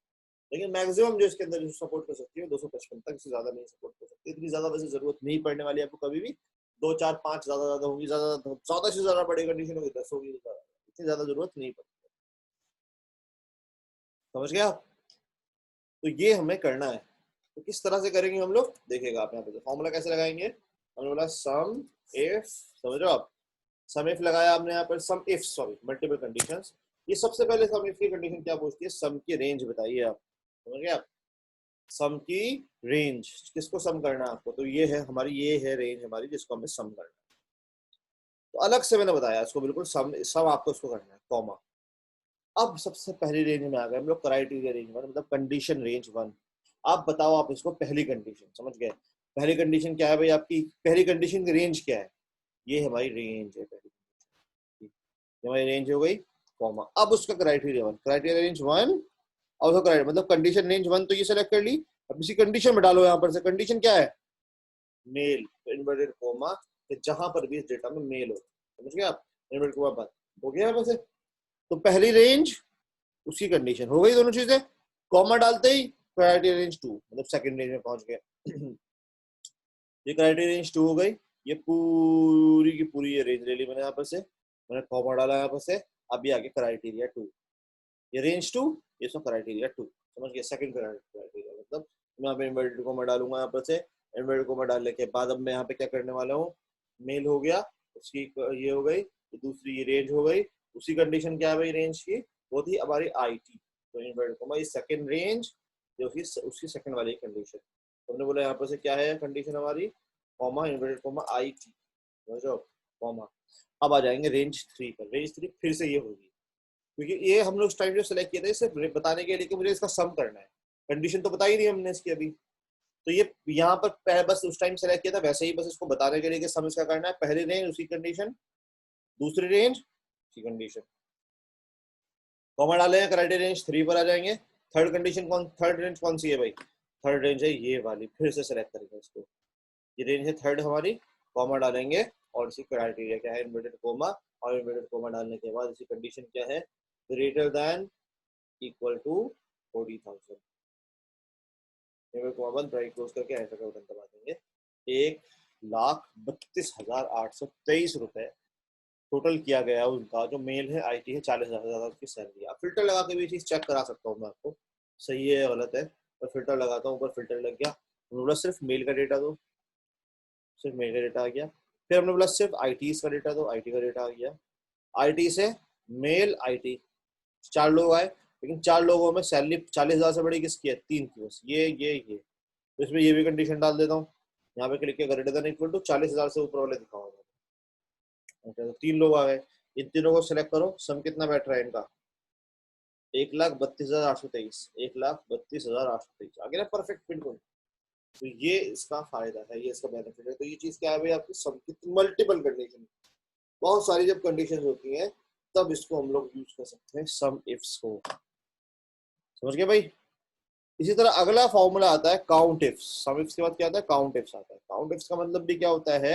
A: लेकिन मैक्सिमम जो इसके अंदर सपोर्ट कर सकती है 255 तक, इससे ज्यादा नहीं सपोर्ट कर सकती। इतनी ज्यादा वैसे जरूरत नहीं पड़ने वाली है आपको कभी भी, 2 4 5 ज्यादा होगी, ज्यादा से ज्यादा बड़ी कंडीशन होगी 10 होगी, इतनी ज्यादा जरूरत नहीं पड़ती। समझ गया। तो ये हमें करना है, तो किस तरह से करेंगे हम लोग, देखिएगा आप यहाँ पे फॉर्मूला कैसे लगाएंगे। हमने बोला सम इफ, समझ रहे हो आप, सम इफ लगाया आपने यहाँ पर, सम इफ सॉरी मल्टीपल कंडीशंस। ये सबसे पहले सम इफ की कंडीशन क्या पूछती है, सम की रेंज बताइए आप, समझ गए आप, सम की रेंज, किसको सम करना है आपको, तो ये है हमारी, ये है रेंज हमारी जिसको हमें सम करना है। तो अलग से मैंने बताया इसको, बिल्कुल सम सब आपको इसको करना है, कॉमा। अब सबसे पहली रेंज में आ गए हम लोग, क्राइटेरिया रेंज 1, मतलब कंडीशन रेंज 1। आप बताओ, आप इसको पहली कंडीशन समझ गए। पहली कंडीशन क्या है भाई, आपकी पहली कंडीशन की रेंज क्या है, ये हमारी रेंज है पहली, ये हमारी रेंज हो गई, कॉमा। अब उसका क्राइटेरिया 1, क्राइटेरिया रेंज 1, और उसका मतलब कंडीशन रेंज 1 तो ये सेलेक्ट कर ली। अब इसी कंडीशन में डालो, यहाँ पर से कंडीशन क्या है, मेल, इन्वर्टेड कोमा, कि जहां पर भी इस डेटा में मेल हो, समझ गए आप, इन्वर्टेड कोमा बंद हो गया है वैसे। तो पहली रेंज, उसकी कंडीशन हो गई, दोनों चीजें, कॉमा डालते ही क्राइटेरिया रेंज 2, मतलब सेकंड रेंज में पहुंच गए। ये क्राइटेरिया रेंज 2 हो गई, ये पूरी की पूरी ये रेंज ले ली मैंने यहाँ पर से, मैंने कॉमा डाला यहाँ पर से। अब ये आगे क्राइटेरिया 2, ये रेंज 2, ये सब क्राइटेरिया 2, समझ गए, सेकंड क्राइटेरिया। मतलब मैं यहाँ पे इन्वर्टेड कोमा डालूंगा यहाँ पर से, इन्वर्टेड कोमा डालने के बाद अब मैं यहाँ पे क्या करने वाला हूँ, मेल हो गया, उसकी ये हो गई, दूसरी ये रेंज हो गई। उसी कंडीशन क्या है भाई रेंज की, वो थी हमारी आईटी, तो इन्वर्टेड कोमा ये सेकंड रेंज, जो उसकी सेकंड वाली कंडीशन। तो हमने बोला यहाँ पर से क्या है कंडीशन हमारी, कॉमा, इन्वर्टेड कोमा, आईटी, समझो, कॉमा। अब आ जाएंगे रेंज 3 पर, रेंज 3 फिर से ये होगी, क्योंकि ये हम लोग उस टाइम जो सिलेक्ट किया था सिर्फ बताने के लिए कि मुझे इसका सम करना है, कंडीशन तो बताई नहीं हमने इसकी अभी। तो ये यहाँ पर बस उस टाइम सेलेक्ट किया था, वैसे ही बस इसको बताने के लिए कि सम इसका करना है, पहली रेंज उसकी कंडीशन, दूसरी रेंज उसकी कंडीशन, कॉमा डाले हैं, क्राइटेरिया रेंज 3 पर आ जाएंगे। थर्ड कंडीशन कौन, थर्ड रेंज कौन सी है भाई, थर्ड रेंज है ये वाली, फिर से सेलेक्ट करेंगे इसको, ये रेंज है थर्ड हमारी, कॉमा डालेंगे, और इसी क्राइटेरिया क्या है, इन्वर्टेड कोमा, और इन्वर्टेड कोमा डालने के बाद इसी कंडीशन क्या है, greater than equal to 40,000, bracket close करके एंटर का बटन दबा देंगे। 1,32,823 रुपए टोटल किया गया उनका जो मेल है आईटी है 40,000 ज्यादा उसकी सैलरी। आप फिल्टर लगा के भी चीज चेक करा सकता हूँ मैं आपको, सही है या गलत है। मैं फिल्टर लगाता हूँ, ऊपर फिल्टर लग गया, हमने बोला सिर्फ मेल का डेटा दो, सिर्फ मेल का डेटा आ गया। फिर हमने बोला सिर्फ आईटी का डेटा दो, आईटी का डेटा आ गया। आईटी से मेल आईटी 4 लोग आए, लेकिन 4 लोगों में सैलरी 40,000 से बड़ी किसकी है? 3 की बस, ये तो इसमें ये भी कंडीशन डाल देता हूँ, यहाँ पे क्लिक किया ग्रेटर देन इक्वल टू 40,000 से ऊपर वाले दिखाओ। तो 3 लोग आ गए, इन तीनों को सिलेक्ट करो, सम कितना बैठ रहा है इनका? 1,32,823, 1,32,823 आगे ना, परफेक्ट बिल्कुल। तो ये इसका फायदा है, ये इसका बेनिफिट है। तो ये चीज क्या है भाई, आपकी सम की मल्टीपल कंडीशन, बहुत सारी जब कंडीशन होती हैं तब इसको हम लोग यूज कर सकते हैं सम इफ्स को, समझ गए भाई। इसी तरह अगला फॉर्मूला आता है काउंट इफ्स। सम इफ्स के बाद क्या आता है? काउंट इफ्स आता है। काउंट इफ्स का मतलब भी क्या होता है,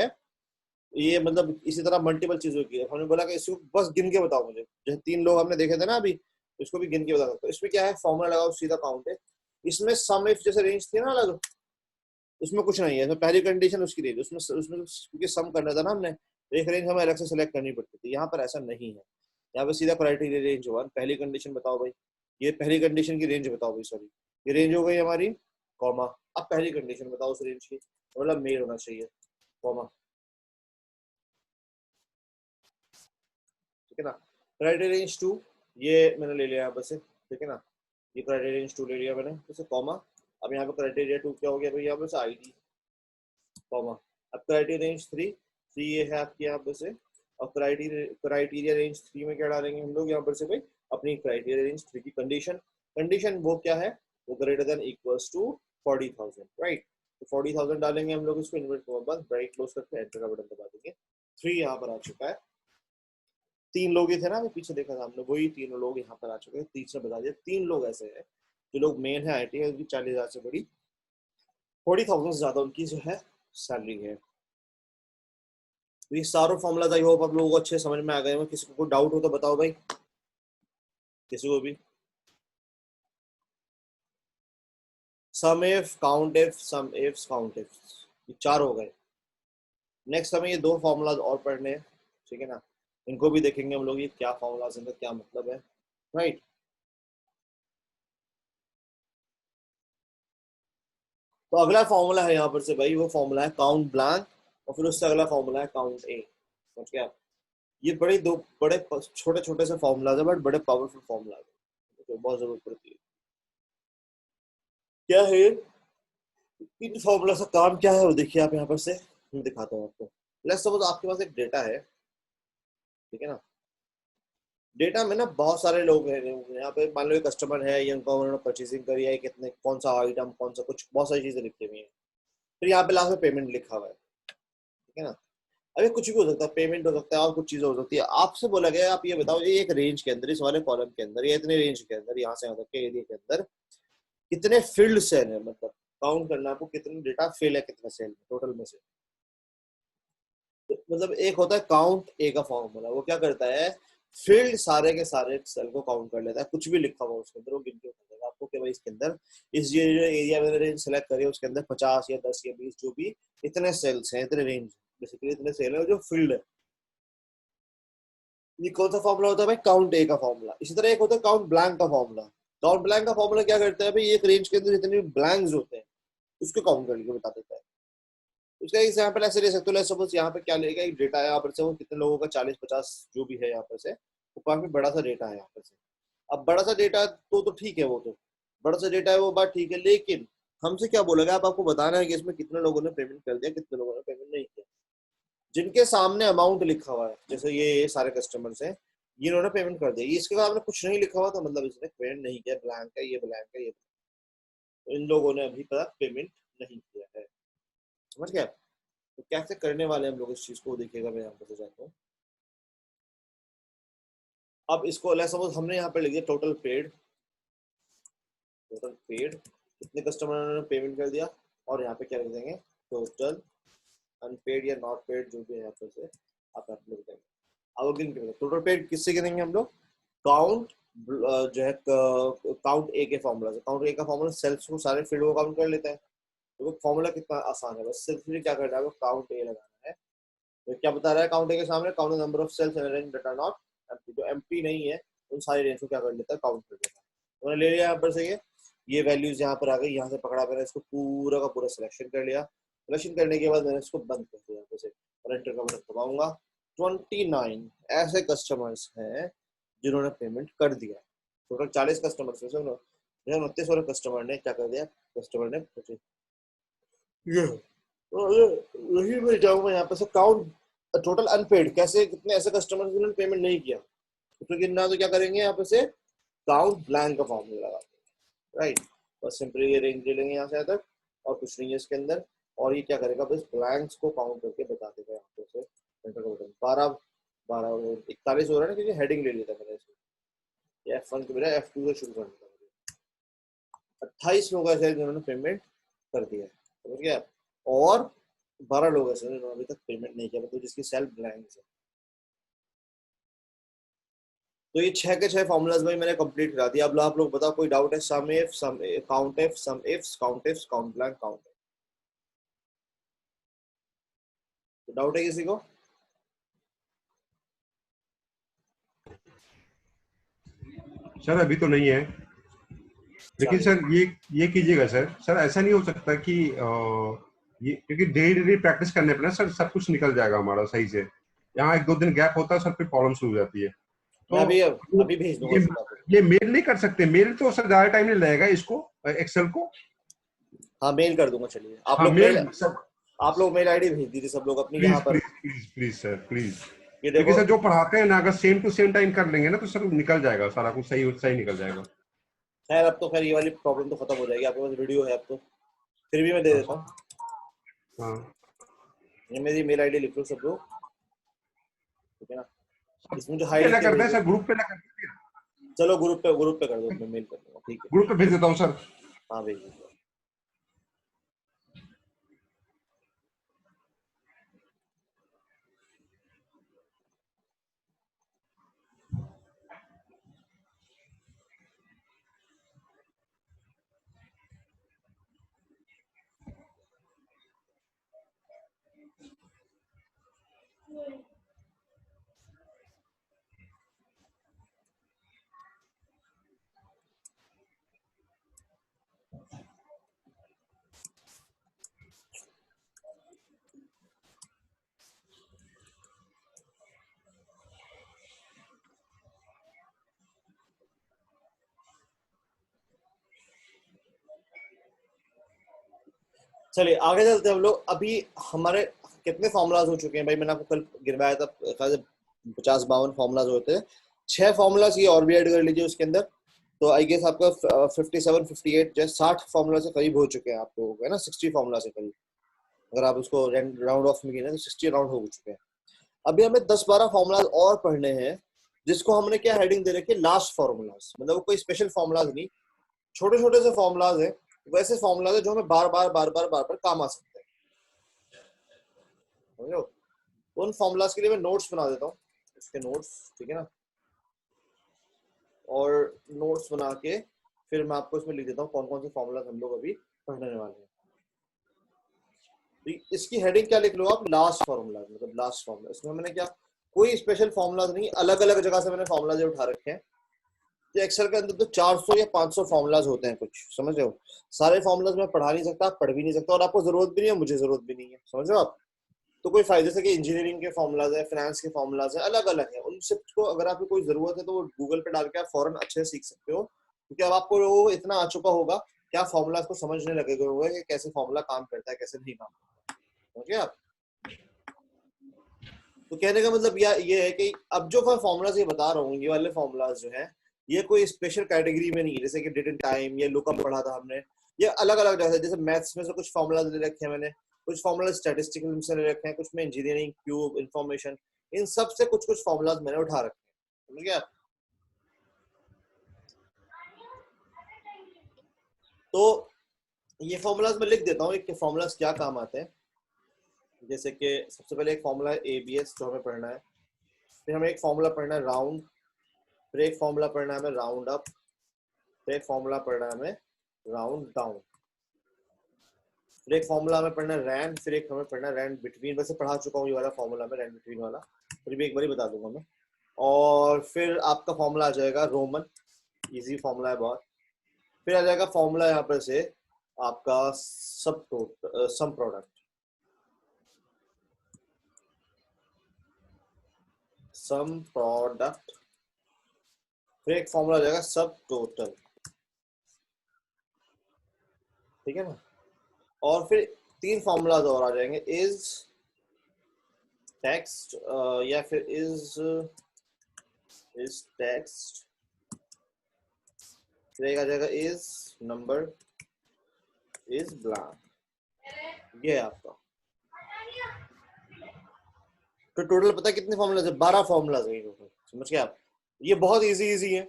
A: ये मतलब इसी तरह मल्टीपल चीजों की है। हमने बोला कि इसको बस गिन के बताओ मुझे, जैसे 3 लोग हमने देखे थे ना अभी, तो इसको भी गिन के बता सकते हो। इसमें क्या है, फॉर्मूला लगाओ सीधा काउंट है। इसमें सम इफ जैसे रेंज थी ना अलग, उसमें कुछ नहीं है। इसमें पहली कंडीशन उसकी रेंज, उसमें उसमें क्योंकि सम करना था ना हमने, एक रेंज हमें अलग से सिलेक्ट करनी पड़ती थी। यहाँ पर ऐसा नहीं है, यहाँ पे सीधा क्राइटेरिया रेंज हुआ। पहली कंडीशन बताओ भाई, ये पहली कंडीशन की रेंज बताओ भाई, सॉरी ये रेंज हो गई हमारी, कॉमा। अब पहली कंडीशन बताओ उस रेंज की, मतलब मेल होना चाहिए, कॉमा, ठीक है ना। क्राइटेरिया रेंज 2 ये मैंने ले लिया यहाँ पर से, ठीक है ना, ये क्राइटेरिया रेंज 2 ले लिया मैंने, जैसे कॉमा। अब यहाँ पे क्राइटेरिया 2 क्या हो गया भाई, यहाँ पे से आईडी, कॉमा। अब क्राइटेरिया रेंज 3 ये है आपकी यहाँ पर से, और क्राइटेरिया रेंज 3 में क्या डालेंगे हम लोग यहाँ पर से भाई, अपनी क्राइटेरिया रेंज 3 की कंडीशन। कंडीशन वो क्या है, वो greater than equals to 40,000, right. तो 40,000 डालेंगे हम लोग, इसको इन्वर्ट को बंद ब्राइट क्लोज करके एंटर का बटन दबा देंगे। 3 यहाँ पर आ चुका है। 3 लोग ही थे ना, अभी पीछे देखा था हमने, वही तीनों लोग यहाँ पर आ चुके हैं। तीसरा बता दिया, 3 लोग ऐसे हैं जो लोग मेन है आईटी है, उनकी 40,000 से बड़ी, 40,000 से ज्यादा उनकी जो है सैलरी है। तो ये सारे फॉर्मूलाज आई होप आप लोगों को अच्छे समझ में आ गए होंगे। किसी को कोई डाउट हो तो बताओ भाई, किसी को भी। Sum if, count if, sum if, count if, ये 4 हो गए। नेक्स्ट हमें ये 2 फॉर्मूलाज और पढ़ने हैं, ठीक है ना, इनको भी देखेंगे हम लोग, ये क्या फॉर्मूलाज, इनका क्या मतलब है, राइट। तो अगला फॉर्मूला है यहाँ पर से भाई, वो फॉर्मूला है काउंट ब्लैंक, और फिर उससे अगला फॉर्मूला है काउंट ए, समझ गया। ये बड़े दो बड़े छोटे छोटे से फॉर्मूलाज है, बट बड़े पावरफुल फॉर्मूलाज है, तो बहुत जरूरत पड़ती है। क्या है ये? इन फॉर्मूला का काम क्या है वो देखिए आप यहाँ पर से, मैं दिखाता हूँ आपको। लेट्स सपोज आपके पास एक डेटा है, ठीक है ना। डेटा में ना बहुत सारे लोग हैं, यहाँ पे मान लो कस्टमर है, या उनका उन्होंने परचेसिंग करी है, कितने, कौन सा आइटम, कौन सा कुछ, बहुत सारी चीजें लिखी हुई हैं। फिर यहाँ पे लास्ट में पेमेंट लिखा हुआ है, ठीक है ना। अभी कुछ भी हो सकता है, पेमेंट हो सकता है और कुछ चीजें हो सकती है। आपसे बोला गया आप ये बताओ, ये एक रेंज के अंदर, इस वाले कॉलम के अंदर, या इतने रेंज के अंदर, यहाँ से यहाँ तक के एरिया के अंदर कितने फील्ड सेल है, मतलब काउंट करना आपको, कितने डेटा फेल है, कितने सेल टोटल में से। तो मतलब एक होता है काउंट ए का फॉर्मूला, वो क्या करता है, फील्ड सारे के सारे सेल को काउंट कर लेता है, कुछ भी लिखा हुआ उसके अंदर वो गिन के बता देगा आपको कि भाई इसके अंदर, इस ये जो एरिया मैंने रेंज सेलेक्ट करी है उसके अंदर 50 या 10 या 20 जो भी इतने सेल्स हैं, इतने रेंज, बेसिकली इतने सेल है जो फील्ड है। ये कौन सा फॉर्मूला होता है भाई, काउंट ए का फॉर्मूला। इसी तरह एक होता है काउंट ब्लैंक का फॉर्मूला। काउंट ब्लैंक का फॉर्मूला क्या करता है भाई, एक रेंज के अंदर जितने ब्लैंक्स होते हैं उसको काउंट करके बता देता है। उसका एग्जाम्पल ऐसे ले सकते हो, सपोज यहाँ पे क्या लेगा, एक डेटा है यहाँ पर से, वो कितने लोगों का 40-50 जो भी है यहाँ पर से, वो काफी बड़ा सा डेटा है यहाँ पर से। अब बड़ा सा डेटा तो ठीक है, वो तो बड़ा सा डेटा है, वो बात ठीक है, लेकिन हमसे क्या बोला गया, अब आपको बताना है कि इसमें कितने लोगों ने पेमेंट कर दिया, कितने लोगों ने पेमेंट नहीं किया। जिनके सामने अमाउंट लिखा हुआ है, जैसे ये सारे कस्टमर्स हैं, इन्होंने पेमेंट कर दिया, इसके सामने कुछ नहीं लिखा हुआ तो मतलब इसने पेमेंट नहीं किया, ब्लैंक है, ये ब्लैंक है, ये तो इन लोगों ने अभी तक पेमेंट नहीं किया है, समझ गया। तो कैसे करने वाले हम लोग इस चीज को देखिएगा, मैं यहाँ पर जाता हूँ। अब इसको लेट्स सपोज हमने यहाँ पे लिख दिया टोटल पेड, टोटल पेड कितने कस्टमर ने पेमेंट कर दिया, और यहाँ पे क्या लिख देंगे, टोटल अनपेड या नॉट पेड जो भी है यहाँ पर से आप यहाँ पे लिख देंगे। अब गिन के टोटल पेड किससे गिनेंगे हम लोग, काउंट जो है काउंट ए के फॉर्मूला से। काउंट ए का फॉर्मूला सेल्स को सारे फील्ड को काउंट कर लेता है। तो वो फॉर्मूला कितना आसान है, बस सिर्फ क्या करना है, काउंट ए लगाना है, तो क्या बता रहा है काउंट के सामने, count the number of cells in a range that are not empty. जो एम्प्टी नहीं है उन सारे रेंज को क्या कर लेता है, काउंट कर लेता है। तो मैंने ले लिया यहाँ पर से ये वैल्यूज यहाँ पर आ गई, यहाँ से पकड़ा मैंने इसको पूरा का पूरा सिलेक्शन कर लिया। सिलेक्शन करने के बाद मैंने इसको बंद कर दिया यहाँ से और एंटर का बटन दबाऊंगा। 29 ऐसे कस्टमर्स हैं जिन्होंने पेमेंट कर दिया। टोटल 40 कस्टमर्स में से 29 वाले कस्टमर ने क्या कर दिया, कस्टमर ने वही मैं जाऊंगा यहाँ पे से काउंट टोटल अनपेड, कैसे कितने ऐसे कस्टमर जिन्होंने पेमेंट नहीं किया उसको गिनना। तो क्या करेंगे यहाँ पे से काउंट ब्लैंक का फॉर्मूला लगाते, राइट। बस सिंपली ये रेंज ले लेंगे यहाँ से तक और कुछ नहीं है इसके अंदर। और ये क्या करेगा, बस ब्लैंक्स को काउंट करके बता देगा यहाँ पे से। 41 हो रहा है ना, क्योंकि हेडिंग ले लिया था मैंने इसमें। F1 के मेरा F2 से शुरू करना था। 28 लोग ऐसे जिन्होंने पेमेंट कर दिया है, समझ गया। और 12 लोग ऐसे जिन्होंने अभी तक पेमेंट नहीं किया, तो जिसकी सेल्फ ब्लैंक है। तो ये 6 के 6 फॉर्मूलाज भाई मैंने कंप्लीट करा दिया। अब आप लोग बताओ कोई डाउट है? Sum if, sum count if, sum ifs, count ifs, count blank, count. तो डाउट है किसी को?
B: सर अभी तो नहीं है, लेकिन सर ये कीजिएगा सर ऐसा नहीं हो सकता कि ये, क्योंकि डेली प्रैक्टिस करने पर ना सर सब कुछ निकल जाएगा हमारा सही से। यहाँ 1-2 दिन गैप होता है सर, फिर प्रॉब्लम शुरू हो जाती है।
A: मैं
B: तो
A: अभी भेज दूंगा।
B: ये मेल नहीं कर सकते? मेल तो सर ज्यादा टाइम नहीं लगेगा इसको, एक्सेल को।
A: हाँ मेल कर दूंगा, चलिए आप
B: हाँ,
A: लोग मेल सब, आप लोग मेल आईडी भेज दीजिए सब लोग अपनी यहाँ पर।
B: प्लीज सर प्लीज,
A: ये
B: क्योंकि
A: देखो
B: सर जो पढ़ाते हैं ना अगर सेम टू सेम टाइम कर लेंगे ना तो सर निकल जाएगा सारा कुछ, सही निकल जाएगा।
A: खैर अब तो खैर ये वाली प्रॉब्लम तो खत्म हो जाएगी, आपके पास वीडियो है अब तो। फिर भी मैं दे देता हूँ।
B: हाँ
A: ये मेरी मेल आईडी लिख लो सब लोग, ठीक है ना। इसमें जो
B: पे
A: हाइड
B: ना
A: के
B: करते हैं
A: भेज,
B: सर, ग्रुप पे ना करते हैं।
A: चलो ग्रुप पे कर दो, मैं मेल कर दूंगा, ठीक है।
B: ग्रुप पे भेज देता हूँ सर।
A: हाँ भेज दीजिए। चलिए आगे चलते हैं हम लोग। अभी हमारे कितने फॉर्मूलाज हो चुके हैं भाई, मैंने आपको कल गिरवाया था 50-52 फॉर्मूलाज होते हैं। 6 फॉर्मूलाज ये और भी ऐड कर लीजिए उसके अंदर, तो आई गेस आपका 57-58 जो 60 फॉर्मूला से करीब हो चुके हैं आप लोगों को, है ना। 60 फॉर्मूला से करीब, अगर आप उसको राउंड ऑफ में गिने तो 60 राउंड हो चुके हैं। अभी हमें 10-12 फॉर्मूलाज और पढ़ने हैं, जिसको हमने क्या हेडिंग दे रखी है, लास्ट फॉर्मूलाज। मतलब कोई स्पेशल फॉर्मूलाज नहीं, छोटे छोटे से फॉर्मूलाज है, वैसे फॉर्मूलाज है जो हमें बार बार काम आ सकते हैं, समझो। उन फॉर्मूलाज के लिए मैं नोट्स बना देता हूँ, इसके नोट्स, ठीक है ना। और नोट्स बना के फिर मैं आपको इसमें लिख देता हूँ कौन कौन से फॉर्मूलाज हम लोग अभी पढ़ने वाले हैं। तो इसकी हेडिंग क्या लिख लो आप, लास्ट फॉर्मूला, मतलब लास्ट फॉर्मूला। इसमें मैंने क्या, कोई स्पेशल फॉर्मूलाज नहीं, अलग अलग जगह से मैंने फॉर्मूलाज उठा रखे हैं। तो एक्सेल के अंदर तो 400 या 500 फॉर्मूलाज होते हैं कुछ, समझ रहे हो। सारे फॉर्मूलाज मैं पढ़ा नहीं सकता, आप पढ़ भी नहीं सकता, और आपको जरूरत भी नहीं है, मुझे जरूरत भी नहीं है, समझ रहे हो आप। तो कोई फायदे से कि इंजीनियरिंग के फॉर्मूलाज है, फाइनेंस के फॉर्मूलाज है, अलग अलग है। उन सब को अगर आपको कोई जरूरत है तो वो गूगल पे डाल के आप फौरन अच्छे से सीख सकते हो, क्योंकि अब आपको वो इतना आ चुका होगा, क्या फॉर्मूलाज को समझने लगे होंगे कि कैसे फॉर्मूला काम करता है, कैसे नहीं काम करता, समझ गए आप। तो कहने का मतलब ये है कि अब जो फॉर्मूलाज ये बता रहा हूँ, ये वाले फॉर्मूलाज जो है, ये कोई स्पेशल कैटेगरी में नहीं है। जैसे कि डेट एंड टाइम, ये लुकअप पढ़ा था हमने, ये अलग अलग जगह, जैसे मैथ्स में से कुछ फॉर्मूलाज ले रखे हैं मैंने, कुछ फॉर्मूला स्टैटिस्टिकल से ले रखे हैं, कुछ में इंजीनियरिंग, क्यूब, इंफॉर्मेशन, इन सब से कुछ कुछ फॉर्मूलाज मैंने उठा रखे हैं, समझ गया। तो ये फॉर्मूलाज मैं लिख देता हूँ कि फॉर्मूलाज क्या काम आते हैं। जैसे कि सबसे पहले एक फॉर्मूला है ABS जो हमें पढ़ना है, फिर हमें एक फॉर्मूला पढ़ना है राउंड, फिर एक फॉर्मूला पढ़ना है हमें राउंड अप, फिर एक फॉर्मूला पढ़ना है हमें राउंड डाउन, फिर एक फॉर्मूला हमें पढ़ना है रैंड, फिर एक हमें पढ़ना है रैंड बिटवीन। वैसे पढ़ा चुका हूँ ये वाला फॉर्मूला में, रैंड बिटवीन वाला, फिर भी एक बार ही बता दूंगा मैं। और फिर आपका फॉर्मूला आ जाएगा रोमन, इजी फॉर्मूला है बहुत। फिर आ जाएगा फॉर्मूला यहाँ पर से आपका सब सम प्रोडक्ट, सम प्रोडक्ट। फिर एक फॉर्मूला आ जाएगा सब टोटल, ठीक है ना। और फिर 3 फॉर्मूलाज और आ जाएंगे, इज टेक्स्ट या फिर इज टेक्स्ट, फिर एक आ जाएगा इज नंबर, इज ब्लैंक। ये है आपका। तो टोटल पता है कितने फॉर्मूलाज है? 12 फॉर्मूलाज है टोटल, समझ गए आप। ये बहुत इजी है।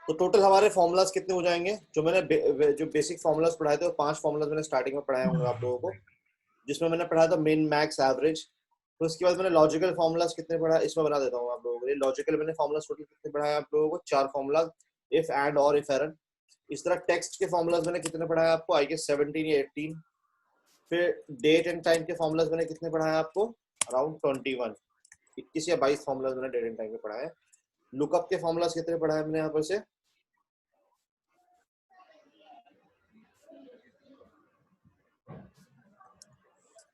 A: तो टोटल हमारे फॉर्मूलाज कितने हो जाएंगे? जो मैंने जो बेसिक फॉर्मूलाज पढ़ाए थे वो 5 फॉर्मूलाज मैंने स्टार्टिंग में पढ़ाए होंगे आप लोगों को, जिसमें मैंने पढ़ा था मिन मैक्स एवरेज। तो उसके बाद मैंने लॉजिकल फॉर्मूलाज कितने पढ़ा, इसमें बना देता हूँ आप लोगों के लिए। लॉजिकल मैंने फॉर्मूलाज टोटल कितने पढ़ाए आप लोगों को? 4 फॉर्मूलाज, इफ एंड और इफ एरन। इस तरह टेक्स्ट के फॉर्मूलाज मैंने कितने पढ़ाए आपको? आई गेस 17 या 18। फिर डेट एंड टाइम के फॉर्मूलाज मैंने कितने पढ़ाए आपको? अराउंड 21, 21 या 22 फॉर्मूलाज मैंने डेट एंड टाइम के पढ़ाए। लुकअप के फॉर्मूलाज कितने पढ़ाए मैंने यहाँ पर से?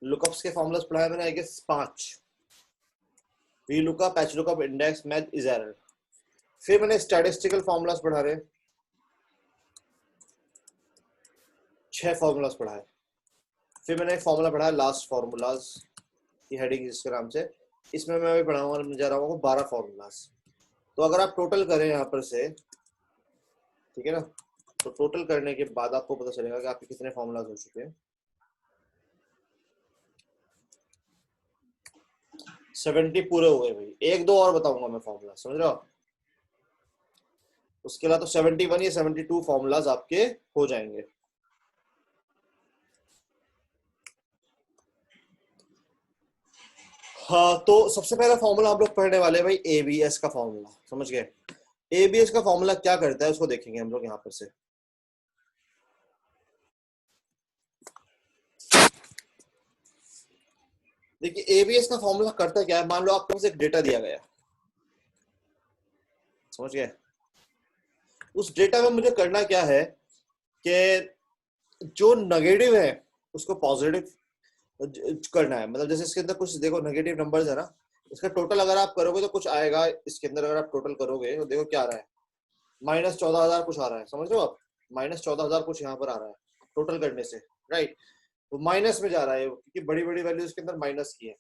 A: लुकअप्स के फॉर्मूलाज पढ़ाए मैंने I guess 5। V lookup, H lookup, index, match, is error. फिर मैंने स्टैटिस्टिकल फॉर्मूलाज पढ़ा रहे 6 फॉर्मूलाज पढ़ाए। फिर मैंने एक फॉर्मूला पढ़ा लास्ट फॉर्मूलाज की हेडिंग जिसके नाम से, इसमें मैं अभी पढ़ाऊंगा जा रहा हूँ 12 फॉर्मूलाज। तो अगर आप टोटल करें यहाँ पर से, ठीक है ना, तो टोटल करने के बाद आपको पता चलेगा कि आपके कितने फॉर्मूलाज हो चुके हैं। 70 पूरे हो गए भाई। एक दो और बताऊंगा मैं फॉर्मूला, समझ रहे हो? उसके बाद तो 71 या 72 फॉर्मूलाज आपके हो जाएंगे। हाँ, तो सबसे पहला फॉर्मूला हम लोग पढ़ने वाले हैं भाई एबीएस का फॉर्मूला, समझ गए? एबीएस का फॉर्मूला क्या करता है उसको देखेंगे हम लोग यहाँ पर से। देखिए एबीएस का फॉर्मूला करता क्या है। मान लो आपको एक डेटा दिया गया, समझ गए? उस डेटा में मुझे करना क्या है कि जो नेगेटिव है उसको पॉजिटिव करना है। मतलब जैसे इसके अंदर कुछ देखो नेगेटिव नंबर्स है ना, इसका टोटल अगर आप करोगे तो कुछ आएगा इसके अंदर। अगर आप टोटल करोगे तो देखो क्या आ रहा है, -14,000 कुछ आ रहा है, समझ लो आप। -14,000 कुछ यहाँ पर आ रहा है टोटल करने से, राइट? तो माइनस में जा रहा है क्योंकि बड़ी बड़ी वैल्यूज के अंदर माइनस की है।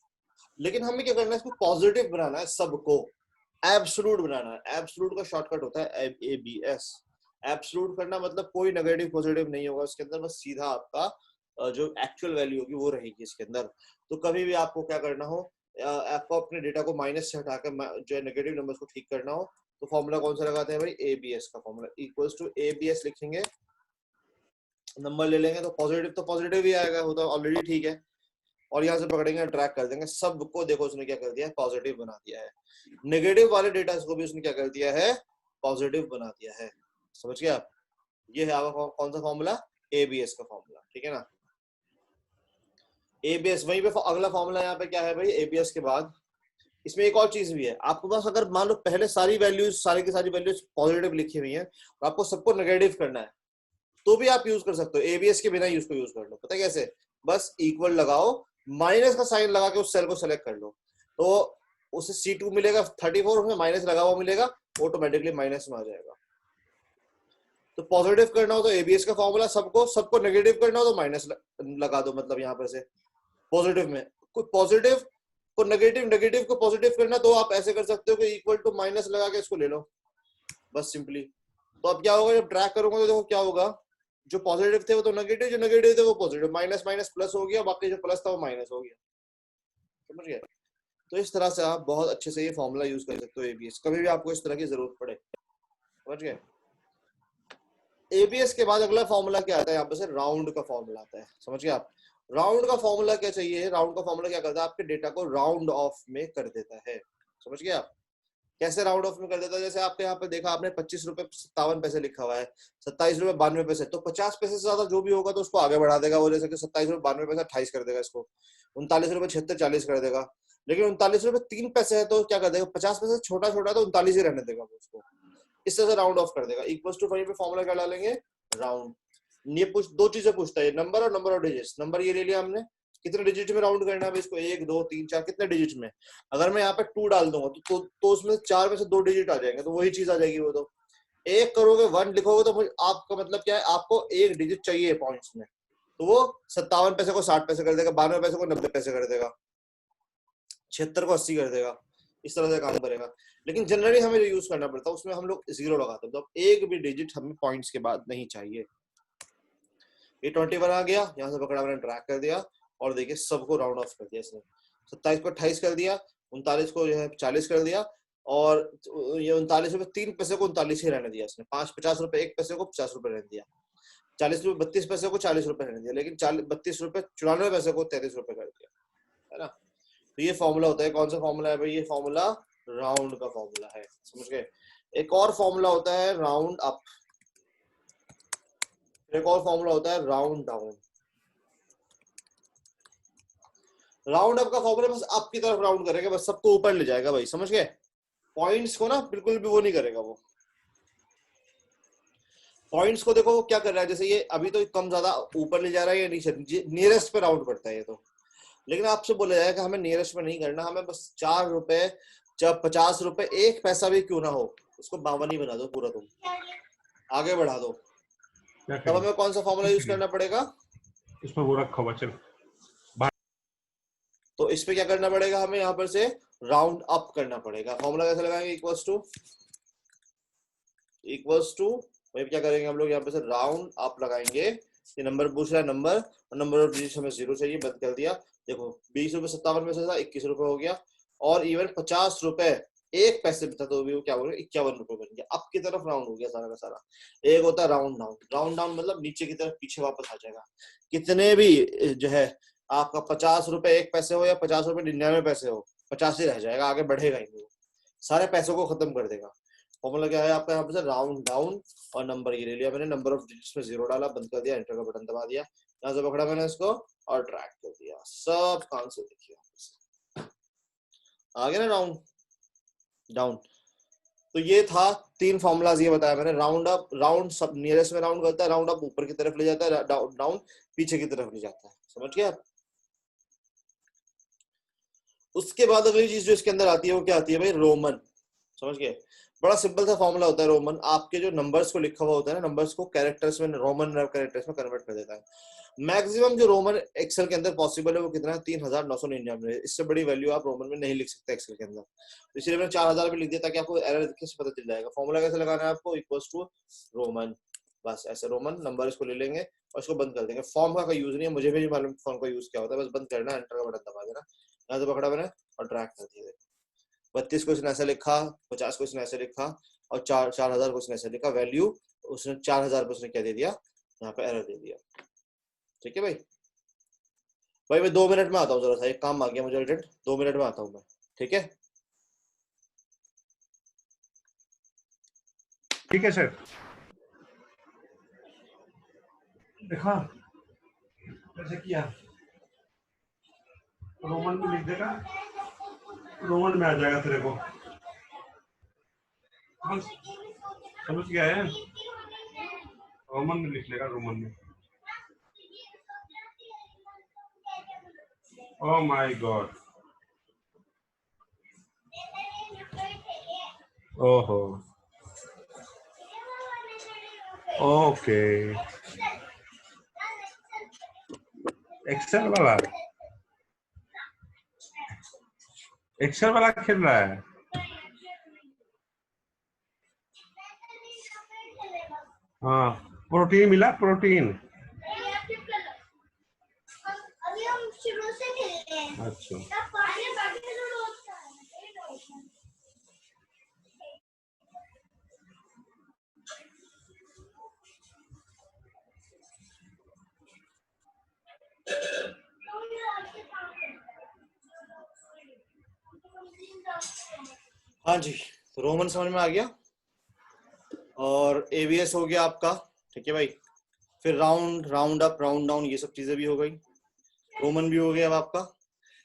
A: लेकिन हमें क्या करना है, इसको पॉजिटिव बनाना है, सबको एब्सोल्यूट बनाना है। एब्सोल्यूट का शॉर्टकट होता है एबीएस। एब्सोल्यूट करना मतलब कोई नेगेटिव पॉजिटिव नहीं होगा इसके अंदर, बस सीधा आपका जो एक्चुअल वैल्यू होगी वो रहेगी इसके अंदर। तो कभी भी आपको क्या करना हो, आपको अपने डेटा को माइनस से हटाकर जो नेगेटिव नंबर्स को ठीक करना हो, तो फॉर्मूला कौन सा लगाते हैं भाई? एबीएस का फॉर्मूला इक्वल्स टू एबीएस लिखेंगे, नंबर ले लेंगे तो पॉजिटिव ही आएगा, वो तो ऑलरेडी ठीक है। और यहाँ से पकड़ेंगे, ट्रैक कर देंगे सबको। देखो उसने क्या कर दिया है, पॉजिटिव बना दिया है। नेगेटिव वाले डेटा को भी उसने क्या कर दिया है, पॉजिटिव बना दिया है। समझ गए आप? ये है आपका कौन सा फॉर्मूला? एबीएस का फॉर्मूला, ठीक है ना। एबीएस, वहीं पे अगला फॉर्मूला यहाँ पे क्या है भाई? एबीएस के बाद इसमें एक और चीज भी है आपके पास। अगर मान लो पहले सारी वैल्यूज, सारी की सारी वैल्यूज पॉजिटिव लिखी हुई है और आपको सबको नेगेटिव करना है, तो भी आप यूज कर सकते हो। एबीएस के बिना यूज कर लो। पता है कैसे? बस इक्वल लगाओ, माइनस का साइन लगा के उस सेल को सेलेक्ट कर लो, तो उसे C2 मिलेगा 34, उसमें माइनस लगा हुआ मिलेगा, ऑटोमेटिकली माइनस में आ जाएगा। तो पॉजिटिव करना हो तो एबीएस का फॉर्मूला, सबको नेगेटिव करना हो तो माइनस लगा दो। मतलब यहाँ पर से पॉजिटिव में पॉजिटिव को नेगेटिव, नेगेटिव को पॉजिटिव करना तो आप ऐसे कर सकते हो कि इक्वल टू माइनस लगा के इसको ले लो, बस सिंपली। तो अब क्या होगा, जब ट्रैक करूंगा तो देखो क्या होगा, जो पॉजिटिव थे वो तो नेगेटिव, जो नेगेटिव थे वो पॉजिटिव, माइनस माइनस प्लस हो गया, बाकी जो प्लस था वो माइनस हो गया। समझ गए? तो इस तरह से आप बहुत अच्छे से ये फॉर्मूला यूज कर सकते हो एबीएस, कभी भी आपको इस तरह की जरूरत पड़े। समझ गए? एबीएस के बाद अगला फॉर्मूला क्या आता है यहाँ पे से? राउंड का फॉर्मूला आता है। समझ गए आप? राउंड का फॉर्मूला क्या चाहिए? राउंड का फॉर्मूला क्या करता है? आपके डेटा को राउंड ऑफ में कर देता है। समझ गए आप? कैसे राउंड ऑफ में कर देता है, जैसे आपके यहाँ पे देखा आपने 25 रुपए 57 पैसे लिखा हुआ है, 27 रुपए 92 पैसे, तो 50 पैसे से ज्यादा जो भी होगा तो उसको आगे बढ़ा देगा वो, जैसे कि 27 रुपए 92 पैसे 28 कर देगा इसको, 39 रुपए 76 40 कर देगा। लेकिन 39 रुपए 3 पैसे है तो क्या कर देगा, 50 पैसे छोटा छोटा तो 39 ही रहने देगा वो उसको, इस तरह से राउंड ऑफ कर देगा। इक्वल्स टू पे फॉर्मूला क्या डालेंगे, राउंड। ये पूछ दो चीजें पूछता है, नंबर और नंबर ऑफ डिजिट्स। नंबर ये ले लिया हमने, कितने डिजिट में राउंड करना है इसको, 1 2 3 4 कितने डिजिट में। अगर मैं यहाँ पे 2 डाल दूंगा तो उसमें 4 में से 2 डिजिट आ जाएंगे, तो वही चीज आ जाएगी वो। तो 1 करोगे 1 लिखोगे तो आपका मतलब क्या है, आपको 1 डिजिट चाहिए पॉइंट्स में, तो वो 57 पैसे को 60 पैसे कर देगा, 92 पैसे को 90 पैसे कर देगा, 76 को 80 कर देगा, इस तरह से काम करेगा। लेकिन जनरली हमें जो यूज करना पड़ता है उसमें हम लोग 0 लगाते हैं, तो एक भी डिजिट हमें पॉइंट्स के बाद नहीं चाहिए। ये 21 आ गया, यहाँ से पकड़ा मैंने, ड्रैग कर दिया और देखिए सबको राउंड ऑफ कर दिया इसने। 27 को 28 कर दिया, 39 को जो है 40 कर दिया, और ये 39 रुपए 3 पैसे को 39 ही रहने दिया इसने। 50 रुपए 1 पैसे को 50 रुपए रहने दिया, 40 रुपए 32 पैसे को 40 रुपए रहने दिया, लेकिन 32 रुपए 94 पैसे को 33 रुपए कर दिया, है ना। तो ये फॉर्मूला होता है, कौन सा फॉर्मूला है भाई, ये फॉर्मूला राउंड का फॉर्मूला है, समझ गए। एक और फॉर्मूला होता है राउंड अप, एक और फॉर्मूला होता है राउंड डाउन। राउंड अप का फॉर्मूला बस अप की तरफ राउंड करेगा, बस सबको ऊपर ले जाएगा भाई, समझ गए। पॉइंट्स को ना बिल्कुल भी वो नहीं करेगा वो। पॉइंट्स को देखो वो क्या कर रहा है, जैसे ये अभी तो कम ज्यादा ऊपर ले जा रहा है या नीचे, नियरेस्ट पे राउंड पड़ता है ये तो। लेकिन आपसे बोला जाएगा कि हमें नियरेस्ट में नहीं करना, हमें बस 4 रुपए, जब 50 रुपए 1 पैसा भी क्यों ना हो, उसको 52 ही बना दो पूरा, तुम आगे बढ़ा दो। तब हमें कौन सा फॉर्मूला यूज करना पड़ेगा,
B: इसमें वो रखा हुआ, चल
A: तो इस पे क्या करना पड़ेगा, हमें यहाँ पर से राउंड अप करना पड़ेगा। फॉर्मूला कैसे लगाएंगे, इक्वल्स टू भाई क्या करेंगे हम लोग, यहाँ पे से राउंड अप लगाएंगे। ये नंबर पूछ रहा है, नंबर और नंबर ऑफ डिजिट हमें 0 चाहिए, बंद कर दिया। देखो 20 रुपए 57 में से था 21 रुपए हो गया, और इवन 50 रुपए 1 पैसे में था तो भी वो क्या बोल रहे 51 रुपए बन गया। अप की तरफ राउंड हो गया सारा का सारा। एक होता है राउंड डाउन, राउंड डाउन मतलब नीचे की तरफ पीछे वापस आ जाएगा। कितने भी जो है आपका 50 रुपए 1 पैसे हो या 50 रुपए 99 पैसे हो, 50 ही रह जाएगा, आगे बढ़ेगा ही नहीं, सारे पैसों को खत्म कर देगा। फॉर्मूला क्या है आपका, यहाँ पे राउंड डाउन, और नंबर ये ले लिया मैंने, नंबर ऑफ डिजिट्स में 0 डाला, बंद कर दिया, एंटर का बटन दबा दिया, यहाँ से पकड़ा मैंने इसको और ट्रैक कर दिया, सब आंसर देखिए आ गया ना राउंड डाउन। तो ये था 3 फॉर्मूलाज ये बताया मैंने। राउंड अप, राउंड सब नियरेस्ट में राउंड करता है, राउंड अप ऊपर की तरफ ले जाता है, डाउन पीछे की तरफ ले जाता है, समझ गया। उसके बाद अगली चीज जो इसके अंदर आती है वो क्या आती है भाई, रोमन, समझ गए। बड़ा सिंपल सा फॉर्मूला होता है रोमन, आपके जो नंबर्स को लिखा हुआ होता है ना, नंबर्स को कैरेक्टर्स में, रोमन कैरेक्टर्स में कन्वर्ट कर देता है। मैक्सिमम जो रोमन एक्सेल के अंदर पॉसिबल है वो कितना है, 3999। इससे बड़ी वैल्यू आप रोमन में नहीं लिख सकते एक्सेल के अंदर, इसलिए मैंने 4000 पे लिख दिया ताकि आपको एरर कैसे पता चल जाएगा। फॉर्मूला कैसे लगाना है आपको, इक्वल्स टू रोमन, बस ऐसे रोमन नंबर इसको ले लेंगे और इसको बंद कर देंगे। फॉर्म का कोई यूज नहीं है, मुझे भी नहीं मालूम फॉर्म का यूज क्या होता है, बस बंद करना, एंटर का बटन दबा देना, यहाँ से पकड़ा मैंने और ड्रैग कर दिया। 32 को इसने ऐसे लिखा, 50 को इसने ऐसे लिखा, और 4000 को इसने ऐसे लिखा, वैल्यू उसने 4000 पे उसने क्या दे दिया, यहाँ पे एरर दे दिया। ठीक है भाई, भाई मैं 2 मिनट में आता हूँ, जरा सा एक काम आ गया मुझे अर्जेंट, 2 मिनट में आता हूँ मैं, ठीक है।
B: ठीक है सर। देखा कैसे किया, रोमन में लिख देगा, रोमन में आ जाएगा तेरे को, बस समझ गया है, रोमन में लिख लेगा, रोमन में। ओह माय गॉड, ओहो, ओके, एक्सेल वाला, एक्सेल वाला खेल रहा है। हाँ, प्रोटीन मिला, प्रोटीन। अभी हम शुरू से खेलते हैं। अच्छा,
A: हाँ जी, रोमन समझ में आ गया, और एवीएस हो गया आपका, ठीक है भाई। फिर round, round up, round down, ये सब चीजें भी हो गई, रोमन भी हो गया अब आपका।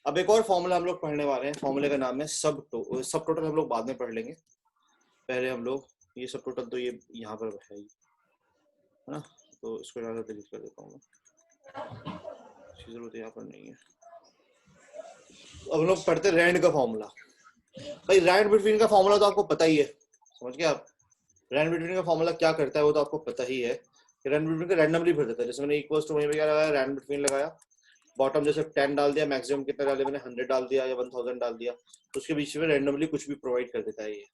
A: अब एक और फॉर्मूला हम लोग पढ़ने वाले हैं, फॉर्मूले का नाम है सब टोटल हम लोग बाद में पढ़ लेंगे, पहले हम लोग ये सब टोटल तो ये यहाँ पर है ही, है ना, तो इसको ज़्यादा डिलीट कर देता हूँ मैं, इसकी जरूरत यहाँ पर नहीं है। अब हम लोग पढ़ते रैंड का फॉर्मूला। भाई रैंड बिटवीन का फॉर्मूला तो आपको पता ही है, समझ गए आप। रैंड बिटवीन का फॉर्मूला क्या करता है वो तो आपको पता ही है, रैंड बिटवीन का रैंडमली भर देता है। जैसे मैंने इक्वल्स टू वहीं पे क्या लगाया, रैंड बिटवीन लगाया, बॉटम जैसे 10 डाल दिया, मैक्सिमम कितना डाले मैंने 100 डाल दिया या 1000 डाल दिया, तो उसके बीच में रैंडमली कुछ भी प्रोवाइड कर देता है ये।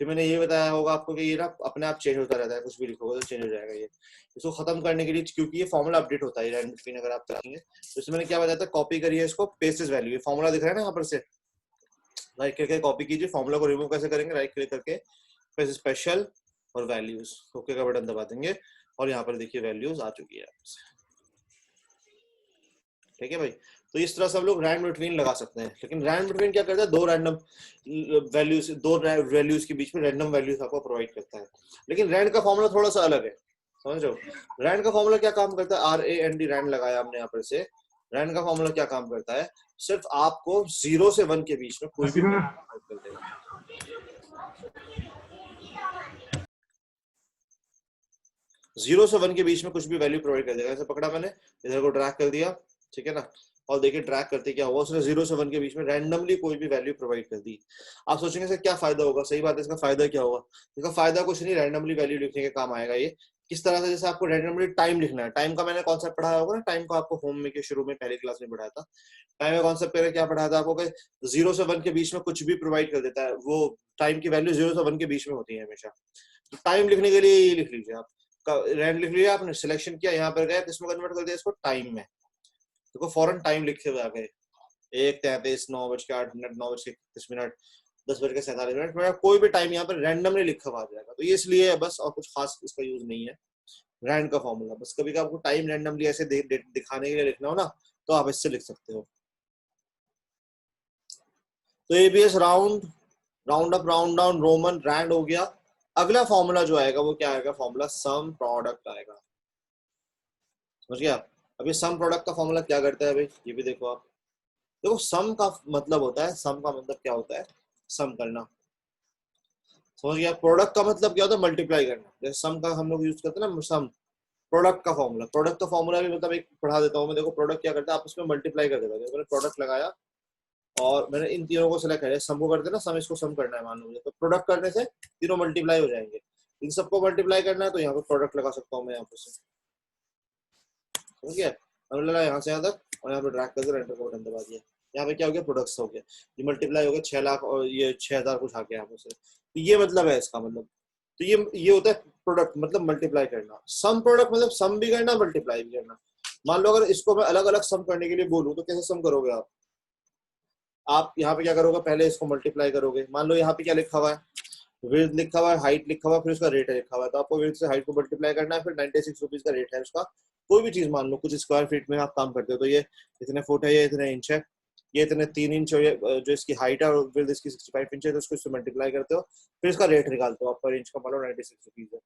A: फिर मैंने ये बताया होगा आपको कि ये ना अपने आप चेंज होता रहता है, कुछ भी लिखोगे तो चेंज हो जाएगा ये। इसको खत्म करने के लिए, क्योंकि ये फॉर्मूला अपडेट होता है रैंड बिटवीन, अगर आप देखेंगे तो इसमें मैंने क्या बताया था, कॉपी करिए इसको, पेस्ट इज वैल्यू, ये फॉर्मूला दिख रहा है ना यहाँ पर से, राइट क्लिक करके कॉपी कीजिए। फॉर्मूला को रिमूव कैसे करेंगे, राइट क्लिक करके फिर स्पेशल और वैल्यूज, ओके का बटन दबा देंगे और यहाँ पर देखिए वैल्यूज आ चुकी है, ठीक है भाई। तो इस तरह से हम लोग रैंड बिटवीन लगा सकते हैं। लेकिन रैंड बिटवीन क्या करता है, दो रैंडम वैल्यूज के बीच में रैंडम वैल्यूज आपको प्रोवाइड करता है। लेकिन रैंड का फॉर्मूला थोड़ा सा अलग है, समझ रहे हो। रैंड का फॉर्मूला क्या काम करता है, RAND, रैंड लगाया हमने यहाँ पर से। रैंड का फॉर्मूला क्या काम करता है, सिर्फ आपको 0 से 1 के बीच में कोई भी कर देगा। 0 से 1 के बीच में कुछ भी वैल्यू प्रोवाइड कर देगा। ऐसे पकड़ा मैंने, इधर को ड्रैग कर दिया, ठीक है ना, और देखिए ड्रैग करते क्या हुआ, उसने 0 से 1 के बीच में रैंडमली कोई भी वैल्यू प्रोवाइड कर दी। आप सोचेंगे इसका क्या फायदा होगा, सही बात है, इसका फायदा क्या होगा, इसका फायदा कुछ नहीं, रैंडमली वैल्यू लिखने के काम आएगा ये। किस तरह से, जैसे आपको रैंडमली टाइम लिखना है, टाइम का मैंने कॉन्सेप्ट पढ़ाया होगा ना, टाइम को आपको होम में के शुरू में पहली क्लास में पढ़ाया था। टाइम का कॉन्सेप्ट पहले क्या पढ़ाया था आपको, 0 से 1 के बीच में कुछ भी प्रोवाइड कर देता है, वो टाइम की वैल्यू 0 से 1 के बीच में होती है हमेशा। तो टाइम लिखने के लिए लिख लीजिए आप, रैंड लिख लिया आपने, सिलेक्शन किया, यहाँ पर गया, किसमें कन्वर्ट कर दिया इसको, टाइम में। देखो फौरन टाइम लिखे हुए आ गए, 1:33, 9:08, 9:31, 10:47, कोई भी टाइम यहाँ पर रैंडमली लिखा हुआ आ जाएगा। तो ये इसलिए है बस, और कुछ खास इसका यूज नहीं है रैंड का फॉर्मूला। बस कभी कभी आपको टाइम रैंडमली ऐसे दिखाने के लिए लिखना हो ना, तो आप इससे लिख सकते हो। तो ABS round, round up, round down, roman, rand हो गया। अगला फॉर्मूला जो आएगा वो क्या आएगा, फॉर्मूला सम प्रोडक्ट आएगा, समझ गया। अभी सम प्रोडक्ट का फॉर्मूला क्या करता है भाई, ये भी देखो आप। देखो सम का मतलब होता है, सम का मतलब क्या होता है, सम करना, समझ गया। प्रोडक्ट का मतलब क्या होता है, मल्टीप्लाई करना। जैसे सम का हम लोग यूज करते हैं ना, सम प्रोडक्ट का फॉर्मूला, प्रोडक्ट का फॉर्मूला भी मतलब एक पढ़ा देता हूँ मैं। देखो प्रोडक्ट क्या करता है, आप उसमें मल्टीप्लाई कर देता है। मैंने प्रोडक्ट लगाया और मैंने इन तीनों को सिलेक्ट किया, सम को करते ना, सम, इसको सम करना है मान लो, तो प्रोडक्ट करने से तीनों मल्टीप्लाई हो जाएंगे। इन सबको मल्टीप्लाई करना है तो यहाँ पे प्रोडक्ट लगा सकता हूँ मैं, यहाँ पे से, समझ गया। हमने लगा यहाँ से यहाँ तक और यहाँ पे ड्रैग करके एंटर का बटन दबा दिया, यहाँ पे क्या हो गया, प्रोडक्ट्स हो गया, ये मल्टीप्लाई हो गया 6 लाख और ये 6000 कुछ आ गया यहाँ पे से। तो ये मतलब है इसका मतलब। तो ये होता है प्रोडक्ट मतलब मल्टीप्लाई करना। सम प्रोडक्ट मतलब सम भी करना, मल्टीप्लाई भी करना। मान लो अगर इसको मैं अलग अलग सम करने के लिए बोलूँ तो कैसे सम करोगे आप यहाँ पे क्या करोगे, पहले इसको मल्टीप्लाई करोगे। मान लो यहाँ पे क्या लिखा हुआ है, विड्थ लिखा हुआ है, हाइट लिखा हुआ है, फिर उसका रेट है लिखा हुआ है, तो आपको विड्थ से हाइट को मल्टीप्लाई करना है, फिर 96 रुपीज का रेट है उसका। कोई भी चीज मान लो, कुछ स्क्वायर फीट में आप काम करते हो, तो ये इतने फुट है, ये इतने इंच है, ये इतने 3 इंच हो, जो इसकी हाइट है, और विड्थ इसकी 65 इंच है, तो उसको इससे मल्टीप्लाई करते हो, फिर इसका रेट निकालते हो आप, पर इंच का मान लो 96 रुपीज है।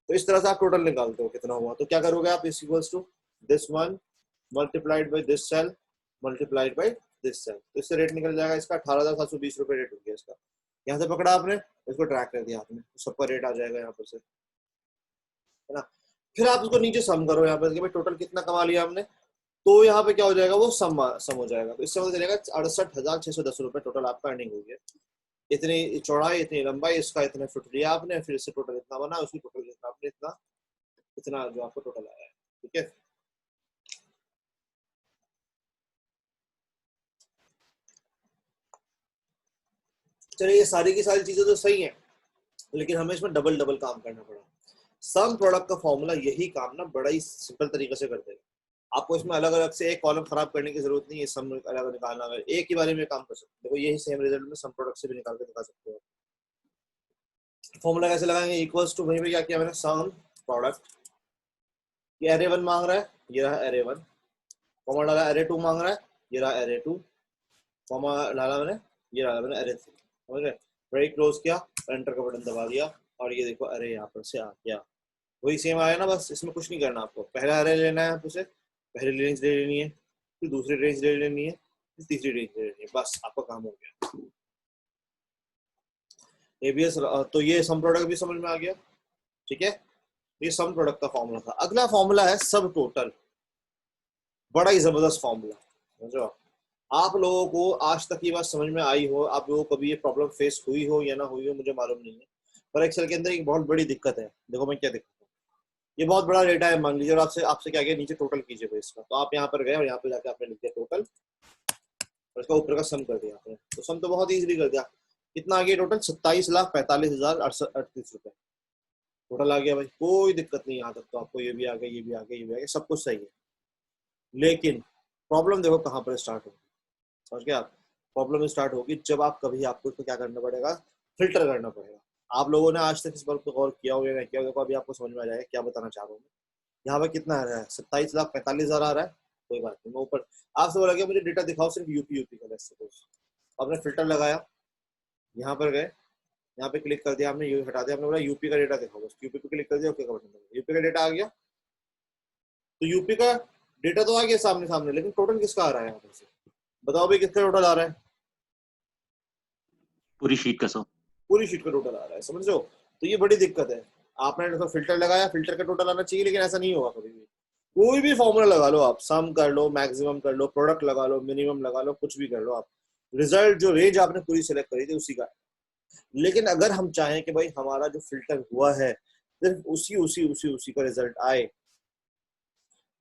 A: तो इस तरह से आप टोटल निकालते हो कितना हुआ। तो क्या करोगे आप, is equals to this one multiplied by this cell multiplied by this cell, तो इससे रेट निकल जाएगा इसका 18,720 रुपए रेट हो गया इसका। यहाँ से पकड़ा आपने, इसको ट्रैक कर दिया आपने, तो सबका रेट आ जाएगा यहाँ पर से, है ना। फिर आप उसको नीचे सम करो यहाँ पर कि भाई टोटल कितना कमा लिया हमने, तो यहाँ पे क्या हो जाएगा, वो सम हो जाएगा। तो इससे पता चलेगा 68,610 रुपए टोटल आपका अर्निंग हो गया। इतनी चौड़ाई, इतनी लंबाई, इसका इतने फुट लिया आपने, फिर इससे टोटल इतना बना, उसकी टोटल इतना आपने, इतना इतना जो आपको टोटल आया है, ठीक है। चलिए ये सारी की सारी चीजें तो सही है, लेकिन हमें इसमें डबल डबल काम करना पड़ा। सम प्रोडक्ट का फॉर्मूला यही काम ना बड़ा ही सिंपल तरीके से कर देगा। आपको इसमें अलग अलग से एक कॉलम खराब करने की जरूरत नहीं है, सम अलग निकालना है, एक ही बारे में काम कर सकते हो। देखो यही सेम रिजल्ट में सम प्रोडक्ट से भी निकाल के दिखा सकते हो। फॉर्मूला कैसे लगाएंगे, इक्वल्स टू, वहीं पे क्या किया मैंने, सम प्रोडक्ट, ये एरे 1 मांग रहा है, ये रहा एरे 1, कॉमा डाला, एरे 2 मांग रहा है, ये रहा एरे 2, कॉमा डाला मैंने, ये डाला मैंने एरे 3, समझ गए। ब्रेक क्लोज किया, एंटर का बटन दबा दिया और ये देखो अरे यहाँ पर से आ गया, वही सेम आया ना, बस इसमें कुछ नहीं करना आपको। पहला अरे लेना है आपसे, पहली रेंज ले लेनी है, फिर दूसरी रेंज ले लेनी है, फिर तीसरी रेंज ले लेनी है, बस आपका काम हो गया। एबीएस तो ये सम प्रोडक्ट भी समझ में आ गया, ठीक है। ये सम प्रोडक्ट का फॉर्मूला था। अगला फॉर्मूला है सब टोटल, बड़ा ही जबरदस्त फॉर्मूला, समझो। आप लोगों को आज तक ये बात समझ में आई हो, आप लोगों को कभी ये प्रॉब्लम फेस हुई हो या ना हुई हो मुझे मालूम नहीं है, पर एक्सेल के अंदर एक बहुत बड़ी दिक्कत है। देखो मैं क्या दिक्कत हूँ, ये बहुत बड़ा डेटा है मान लीजिए, और आपसे आपसे क्या किया, नीचे टोटल कीजिए भाई इसका, तो आप यहाँ पर गए और यहाँ पे जाके आपने लिख दिया टोटल और इसका ऊपर का सम कर दिया आपने, तो सम तो बहुत ईजिली कर दिया। कितना आ गया टोटल? 27,45,038 रुपए टोटल आ गया भाई, कोई दिक्कत नहीं यहाँ तक। तो आपको ये भी आ गया, ये भी आ गया, ये भी आ गया, सब कुछ सही है। लेकिन प्रॉब्लम देखो कहाँ पर स्टार्ट होगी, समझ गए आप? प्रॉब्लम स्टार्ट होगी जब आप कभी आपको इसको क्या करना पड़ेगा, फिल्टर करना पड़ेगा। आप लोगों ने आज तक इस बात पर गौर किया हो या नहीं किया हो, देखो अभी आपको समझ में आ जाएगा क्या बताना चाह रहा हूँ। यहाँ पे कितना आ रहा है? 27,45,000 आ रहा है, कोई बात नहीं। मैं ऊपर आपसे बोला गया मुझे डेटा दिखाओ सिर्फ यूपी का, लेट्स सपोज आपने फिल्टर लगाया, यहाँ पर गए, यहाँ पे क्लिक कर दिया आपने, यू हटा दिया, आपने बोला यूपी का डेटा दिखाओ, बस यूपी पे क्लिक कर दिया, ओके का बटन दबाया, यूपी का डेटा आ गया। तो यूपी का डेटा तो आ गया सामने सामने, लेकिन टोटल किसका आ रहा है यहाँ पर से? बताओ भाई किसका टोटल आ रहा है?
C: पूरी शीट का 100,
A: पूरी शीट का टोटल आ रहा है, समझ रहे हो? तो ये बड़ी दिक्कत है। आपने तो फिल्टर लगाया, फिल्टर का टोटल आना चाहिए, लेकिन ऐसा नहीं होगा कभी भी। कोई भी फॉर्मूला लगा लो आप, सम कर लो, मैक्सिमम कर लो, प्रोडक्ट लगा लो, मिनिमम लगा लो, कुछ भी कर लो आप, रिजल्ट जो रेंज आपने पूरी सिलेक्ट करी थी उसी का। लेकिन अगर हम चाहें कि भाई हमारा जो फिल्टर हुआ है सिर्फ उसी उसी उसी उसी का रिजल्ट आए,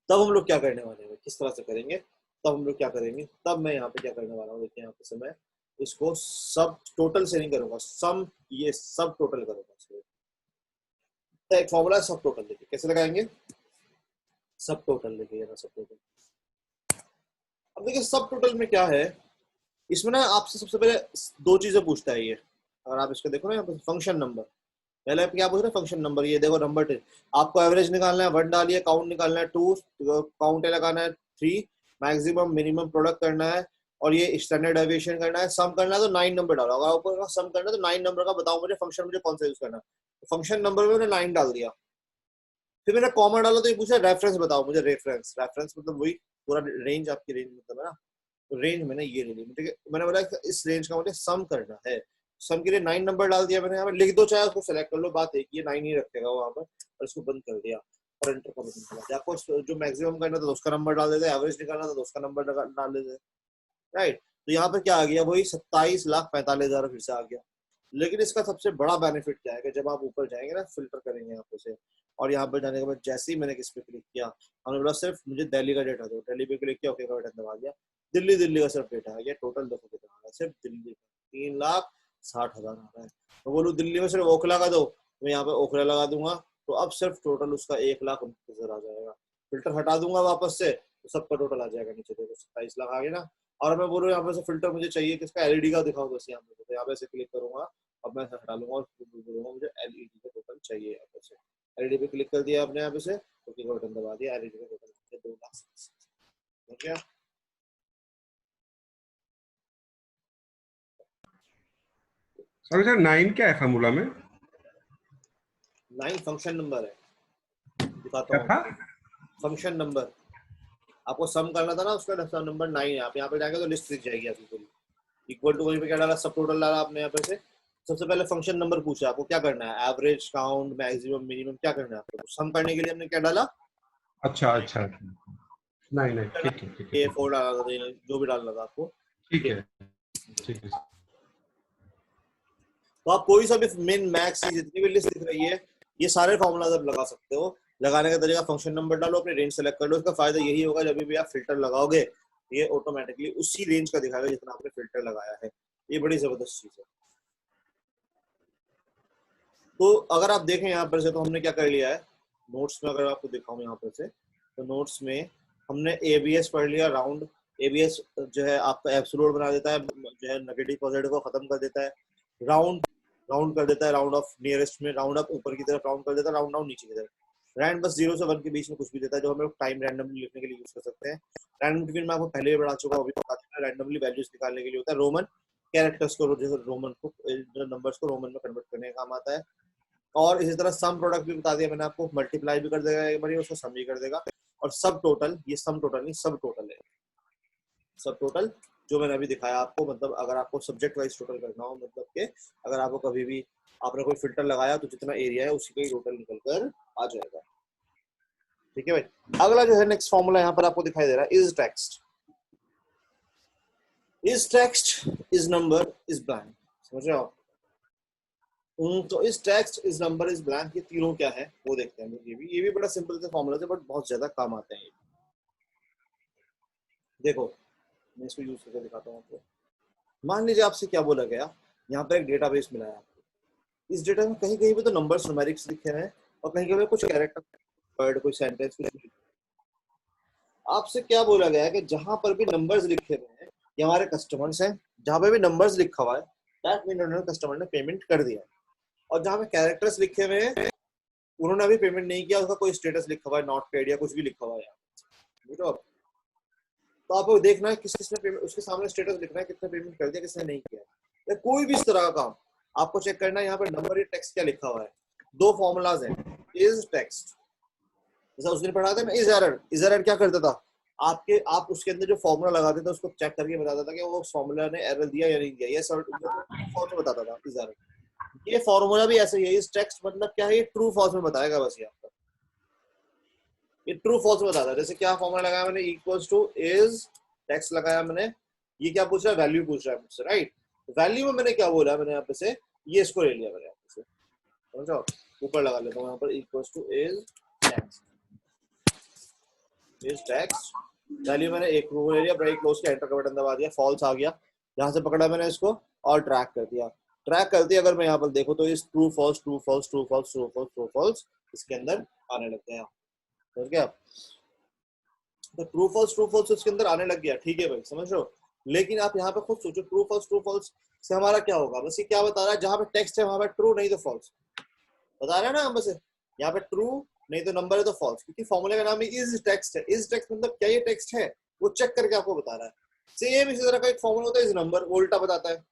A: तब हम लोग क्या करने वाले हैं, किस तरह से करेंगे? तब हम लोग क्या करेंगे, तब मैं यहाँ पे क्या करने वाला हूँ, देखिए यहाँ पे से मैं इसको सब टोटल से नहीं करूंगा, सम ये सब टोटल करूंगा। तो एक फॉर्मूला सब टोटल, देखिए कैसे लगाएंगे, सब टोटल देखिए ना, सब टोटल। अब देखिए सब टोटल में क्या है, इसमें ना आपसे सबसे पहले दो चीजें पूछता है ये। अगर आप इसको देखो ना, यहाँ पे फंक्शन नंबर, पहले आप क्या पूछ रहे हैं, फंक्शन नंबर। ये देखो नंबर 10, आपको एवरेज निकालना है, 1 डालिए, काउंट निकालना है 2, काउंट लगाना है 3, मैक्सिमम मिनिमम प्रोडक्ट करना है, और ये स्टैंडर्ड डेविएशन करना है, सम करना है तो 9 नंबर डालो। अगर ऊपर का सम करना है तो 9 नंबर का बताओ मुझे फंक्शन मुझे कौन सा यूज करना है। फंक्शन नंबर में मैंने 9 डाल दिया, फिर मैंने कॉमा डाला तो ये पूछा रेफरेंस बताओ मुझे, रेफरेंस रेफरेंस मतलब वही पूरा रेंज, आपकी रेंज मतलब है ना, तो रेंज मैंने ये ले ली, ठीक है। मैंने बोला इस रेंज का मुझे सम करना है, सम के लिए 9 नंबर डाल दिया मैंने, यहाँ पे लिख दो चाहे उसको सेलेक्ट कर लो, बात एक ही है, 9 ही रखेगा वहां पर, और इसको बंद कर दिया और एंटर का बटन दबा दिया। आपको जो मैक्सिमम करना था उसका नंबर डाल देते, एवरेज निकालना था उसका नंबर डाल देते, राइट। तो यहाँ पे क्या आ गया, वही 27,45,000 फिर से आ गया। लेकिन इसका सबसे बड़ा बेनिफिट क्या है कि जब आप ऊपर जाएंगे ना, फिल्टर करेंगे यहाँ पे से, और यहाँ पर जाने के बाद जैसे ही मैंने किस पे क्लिक किया, हमने बोला सिर्फ मुझे दिल्ली का डेटा दो, दिल्ली पे क्लिक किया, ओके का बटन दबा दिया, दिल्ली का सिर्फ डेटा आ गया। टोटल देखो कितना आ रहा है, सिर्फ दिल्ली का 3,60,000 आ रहा है। तो बोलूँ दिल्ली में सिर्फ ओखला का दो, मैं यहाँ पे ओखला लगा दूंगा, तो अब सिर्फ टोटल उसका 1,29,000 आ जाएगा। फिल्टर हटा दूंगा वापस से, तो सबका टोटल आ जाएगा नीचे, देखो 27 लाख आ गया ना। और मैं बोलूँ यहाँ पे से फिल्टर मुझे चाहिए किसका, एलईडी का दिखाओ बस यहाँ पे, तो यहाँ पे से क्लिक करूंगा, अब मैं हटा लूंगा और बोलूंगा मुझे एलईडी का टोटल चाहिए। यहाँ से एलईडी पे क्लिक कर दिया आपने, यहाँ पे से ओके का बटन दबा दिया, एलईडी का टोटल 2 लाख हो गया।
B: सर 9 क्या है फॉर्मूला में?
A: 9 फंक्शन नंबर है, दिखाता
B: क्या था?
A: हूँ। फंक्शन नंबर आपको सम करना था ना, उसका नंबर 9 है। आप यहाँ पे जाएंगे तो लिस्ट दिख जाएगी आपकी पूरी, इक्वल टू वहीं पे क्या डाला, सब टोटल डाला आपने यहाँ पे से। सबसे पहले फंक्शन नंबर पूछा आपको क्या करना है, एवरेज, काउंट, मैक्सिमम, मिनिमम, क्या करना है आपको। सम करने के लिए हमने क्या डाला,
B: अच्छा अच्छा, नहीं नहीं, ठीक है ठीक है
A: ये 4 डाला था, जो भी डालना था आपको,
B: ठीक है ठीक है।
A: तो आप कोई सा भी मिन मैक्स जितनी भी लिस्ट दिख रही है, ये सारे फॉर्मूलाज आप लगा सकते हो। लगाने का तरीका, फंक्शन नंबर डालो, अपनी रेंज सेलेक्ट कर लो। इसका फायदा यही होगा जब भी आप फिल्टर लगाओगे, ये ऑटोमेटिकली उसी रेंज का दिखाएगा जितना आपने फिल्टर लगाया है। ये बड़ी जबरदस्त चीज है। तो अगर आप देखें यहाँ पर से, तो हमने क्या कर लिया है नोट्स में, अगर आपको दिखाऊं यहाँ पर से, तो नोट्स में हमने एबीएस पढ़ लिया, राउंड। एबीएस जो है आपका एब्सोल्यूट बना देता है, जो है नेगेटिव पॉजिटिव को खत्म कर देता है। राउंड राउंड कर देता है, राउंड ऑफ नियरेस्ट में, राउंड अप ऊपर की तरफ राउंड कर देता है, राउंड डाउन नीचे की तरफ। रैंड बस 0 से 1 के बीच में कुछ भी देता है, जो हम लोग टाइम रैंडमली लिखने के लिए यूज कर सकते हैं। रैंडम डिवीजन मैं आपको पहले भी बता चुका हूँ, अभी बता चुका, रैंडमली वैल्यूज निकालने के लिए होता है। रोमन कैरेक्टर्स को जैसे रोमन को नंबर्स को रोमन में कन्वर्ट करने का काम आता है। और इसी तरह सम प्रोडक्ट भी बता दिया मैंने आपको, मल्टीप्लाई भी कर देगा एक बार, उसको सम भी कर देगा। और सब टोटल, ये सम टोटल नहीं सब टोटल है, सब टोटल जो मैंने अभी दिखाया आपको। मतलब अगर आपको सब्जेक्ट वाइज टोटल करना हो, मतलब कि अगर आपको कभी भी आपने कोई फिल्टर लगाया तो जितना एरिया है उसी का ही टोटल निकल कर आ जाएगा। ठीक है भाई। अगला जो है नेक्स्ट फॉर्मूला यहाँ पर आपको दिखाई दे रहा है, is text, is text, is number, is blank. समझ रहे हो आप? तो इस टेक्स्ट, इस नंबर, इस ब्लैंक, ये तीनों क्या है वो देखते हैं। ये भी बड़ा सिंपल सा फॉर्मूला है बट बहुत ज्यादा काम आते हैं ये। देखो मैं इसको यूज करके दिखाता हूँ आपको। मान लीजिए आपसे क्या बोला गया, यहाँ पर एक डेटाबेस मिला है आपको। इस डेटा में कहीं कहीं पे तो नंबर्स न्यूमेरिक्स लिखे हैं और कहीं कहीं पे कुछ कैरेक्टर, वर्ड, कोई सेंटेंस, कुछ। आपसे क्या बोला गया है कि जहां पर भी नंबर्स लिखे हुए हैं ये हमारे कस्टमर्स हैं, जहां पे भी नंबर्स लिखा हुआ है दैट मीन उन्होंने कस्टमर ने पेमेंट कर दिया। और जहां पे कैरेक्टर्स लिखे हुए हैं उन्होंने अभी पेमेंट नहीं किया, उसका कोई स्टेटस लिखा हुआ है, नॉट पेड या कुछ भी लिखा हुआ है यहाँ। तो आपको देखना है किस किसने पेमेंट, उसके सामने स्टेटस लिखना है किसने पेमेंट कर दिया किसने नहीं किया, या कोई भी इस तरह का काम आपको चेक करना है। यहाँ पे नंबर या टेक्स्ट क्या लिखा हुआ है, दो फॉर्मूलाज हैं, इज टेक्स्ट। जैसा उस दिन पढ़ा था ना इज एरर, इज एरर क्या करता था, आप उसके अंदर जो फॉर्मूला लगाते थे उसको चेक करके बताता था कि वो फॉर्मूला ने एरर दिया या नहीं दिया, ये सब फॉर्मूला बताता था इज एरर। ये फॉर्मूला भी ऐसे ही है, इज टेक्स्ट मतलब क्या है, ये ट्रू फॉल्स में बताएगा बस। ये आपका ये ट्रू फॉल्स में बताता है। जैसे क्या फॉर्मूला लगाया मैंने, इक्वल्स टू इज टेक्स्ट लगाया मैंने, ये क्या पूछ रहा है, वैल्यू पूछ रहा है मुझसे, राइट। वैल्यू में मैंने क्या बोला, मैंने यहाँ पे से ये इसको ले लिया मैंने यहाँ पे से, समझो। ऊपर लगा लेता हूँ यहाँ पर equals two is text, is text. Value मैंने एक रो ले लिया, ब्रेक क्लोज के एंटर का बटन दबा दिया, फॉल्स आ गया। यहाँ से पकड़ा मैंने इसको और ट्रैक कर दिया। ट्रैक करते अगर मैं यहाँ पर देखो तो इस true false true false true false true false true false इसके अंदर आने लग गया, समझ गया। तो ट्रू फॉल्स इसके अंदर आने लग गया, ठीक है भाई, समझ रहे हो। लेकिन आप यहाँ पे खुद सोचो ट्रू फॉल्स से हमारा क्या होगा। बस ये क्या बता रहा है, जहाँ पे टेक्स्ट है वहां पे ट्रू नहीं तो फॉल्स बता रहा है ना। बस यहाँ पे ट्रू नहीं तो नंबर है तो फॉल्स, क्योंकि फॉर्मूले का नाम इज टेक्स्ट है। इज टेक्स्ट मतलब क्या ये टेक्स्ट है वो चेक करके आपको बता रहा है। सेम इसी तरह का एक फॉर्मूला होता है इज नंबर, वो उल्टा बताता है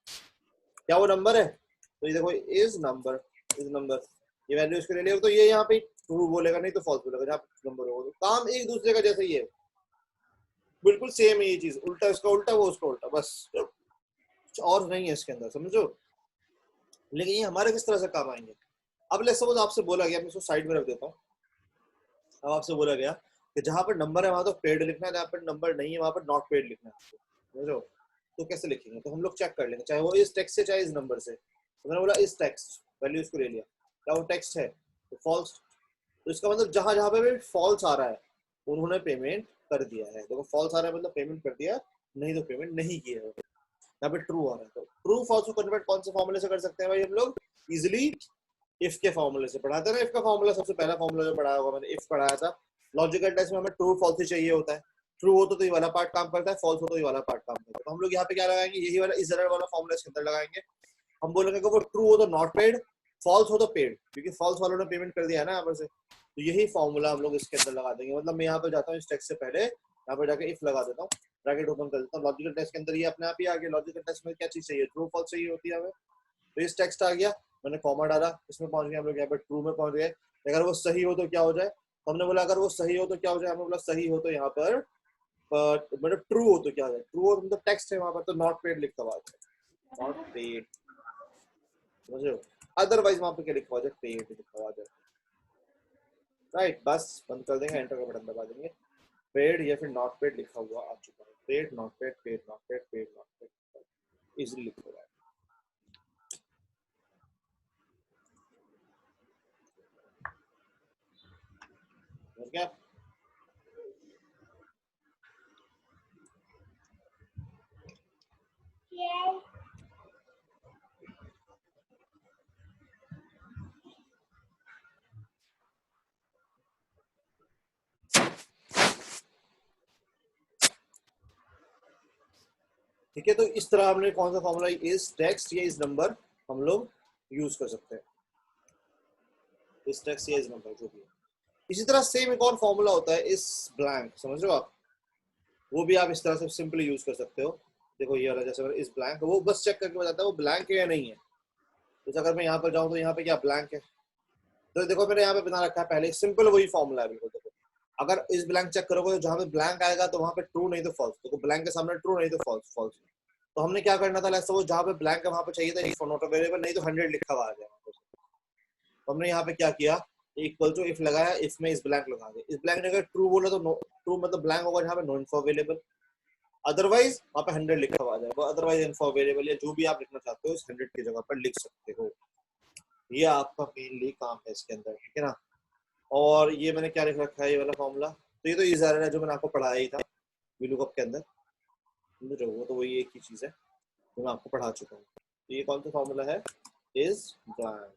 A: क्या वो नंबर है। तो ये देखो इज नंबर, इज नंबर, ये वैल्यू इसको ले लिया तो ये यहाँ पे ट्रू बोलेगा नहीं तो फॉल्स बोलेगा, जहाँ नंबर होगा। तो काम एक दूसरे का जैसे ही है, बिल्कुल सेम है ये चीज, उल्टा इसका उल्टा वो उसका उल्टा, बस कुछ और नहीं है इसके अंदर, समझो। लेकिन ये हमारे किस तरह से काम आएंगे। अब लेट्स सपोज आपसे बोला गया, मैं इसको साइड में रख देता हूँ। अब आपसे बोला गया कि जहां पर नंबर है वहां तो पेड लिखना है, जहां पर नंबर नहीं है वहां पर नॉट पेड लिखना है, समझो। तो कैसे लिखेंगे, तो हम लोग चेक कर लेंगे, चाहे वो इस टेक्स्ट से चाहे इस नंबर से। तो मैंने बोला इस टेक्स्ट, वैल्यू इसको ले लिया, क्या वो टेक्स्ट है तो फॉल्स। तो इसका मतलब जहां जहां पे भी फॉल्स आ रहा है उन्होंने पेमेंट कर दिया है। देखो फॉल्स आ रहा है मतलब पेमेंट कर दिया, नहीं तो पेमेंट नहीं किया है। यहाँ पे ट्रू आ रहा है तो ट्रू फॉल्स को कन्वर्ट कौन से फॉर्मूले से कर सकते हैं भाई हम लोग, इजिली इफ के फॉर्मूले से। पढ़ाते ना इफ का फॉर्मूला, सबसे पहला फॉर्मूला जो पढ़ाया होगा मैंने, इफ पढ़ाया था। लॉजिकल टेस्ट में हमें ट्रू फॉल्स ही चाहिए होता है। ट्रू हो तो ये वाला पार्ट काम करता है, फॉल्स हो तो ये वाला पार्ट काम करता है। तो हम लोग यहाँ पे क्या लगाएंगे, यही वाला इस एरर वाला फॉर्मूला इसके अंदर लगाएंगे। हम बोलेंगे कि वो ट्रू हो तो नॉट पेड, फॉल्स हो तो पेड, क्योंकि फॉल्स वालों ने पेमेंट कर दिया है ना यहाँ पर से। तो यही फॉर्मूला हम लोग इसके अंदर लगा देंगे। मतलब मैं यहाँ पे जाता हूँ इस टेक्स्ट से पहले यहाँ पर जाके इफ लगा देता हूँ, ब्रैकेट ओपन कर देता हूँ। लॉजिकल टेस्ट के अंदर ये अपने आप ही आ गया। लॉजिकल टेस्ट में क्या चीज चाहिए, ट्रू फॉल्स चाहिए होती है हमें। तो इस टेक्स्ट आ गया, मैंने कॉमा डाला, इसमें पहुंच गए हम लोग यहाँ पर ट्रू में पहुंच गए। अगर वो सही हो तो क्या हो जाए, तो हमने बोला अगर वो सही हो तो क्या हो जाए, हमने बोला सही हो तो यहाँ पर मतलब ट्रू हो तो क्या हो जाए, ट्रू हो मतलब टेक्स्ट है वहां पर तो नॉट पेड लिखा हुआ है, नॉट पेड, समझो। अदरवाइज वहां पे क्या लिखा हुआ जाए, पेड लिखा हुआ जाए, राइट। बस बंद कर देंगे, एंटर का बटन दबा देंगे, पेड या फिर नॉट पेड लिखा हुआ आ चुका है। Paid not paid, paid not paid, paid not paid, easily लिखा हुआ है। क्या ठीक है। तो इस तरह हमने कौन सा फॉर्मूला, इस टेक्स्ट या इस नंबर हम लोग यूज कर सकते हैं, इस टेक्स्ट या इस नंबर जो भी है। इसी तरह सेम एक और फॉर्मूला होता है इस ब्लैंक, समझ रहे हो आप, वो भी आप इस तरह से सिंपली यूज कर सकते हो। देखो ये वाला जैसे अगर इस ब्लैंक, वो बस चेक करके बताता है वो ब्लैंक है या नहीं है। तो अगर मैं यहाँ पर जाऊँ तो यहाँ पे क्या ब्लैंक है, तो देखो मैंने यहाँ पे बना रखा है पहले, सिंपल वही फॉर्मूला है बिल्कुल। देखो अगर इस ब्लैंक चेक करोगे तो जहाँ पे ब्लैंक आएगा तो वहाँ पे ट्रू नहीं तो फॉल्स, देखो ब्लैंक के सामने ट्रू नहीं तो फॉल्स, फॉल्स। तो हमने क्या करना था, ऐसा वो जहाँ पे ब्लैंक है वहाँ पे चाहिए था इफ नॉट अवेलेबल, नहीं तो 100 लिखा हुआ आ जाएगा। तो हमने यहाँ पे क्या किया, इक्वल टू इफ लगाया, इफ में इस ब्लैंक लगा दिया। इस ब्लैंक ने अगर ट्रू बोला तो ट्रू मतलब ब्लैंक होगा जहाँ पे नो इन्फो अवेलेबल, अदरवाइज वहाँ पे 100 लिखा हुआ आ जाएगा। अदरवाइज इन्फो अवेलेबल या जो भी आप लिखना चाहते हो उस 100 की जगह पर लिख सकते हो। ये आपका मेनली काम है इसके अंदर, ठीक है ना। और ये मैंने क्या लिख रखा है, ये वाला फॉर्मूला, तो ये तो ईज़र है जो मैंने आपको पढ़ाया ही था VLOOKUP के अंदर, जो वो तो वही एक ही चीज़ है जो मैं आपको पढ़ा चुका हूँ। तो ये कौन सा फॉर्मूला है, इज ब्लैंक,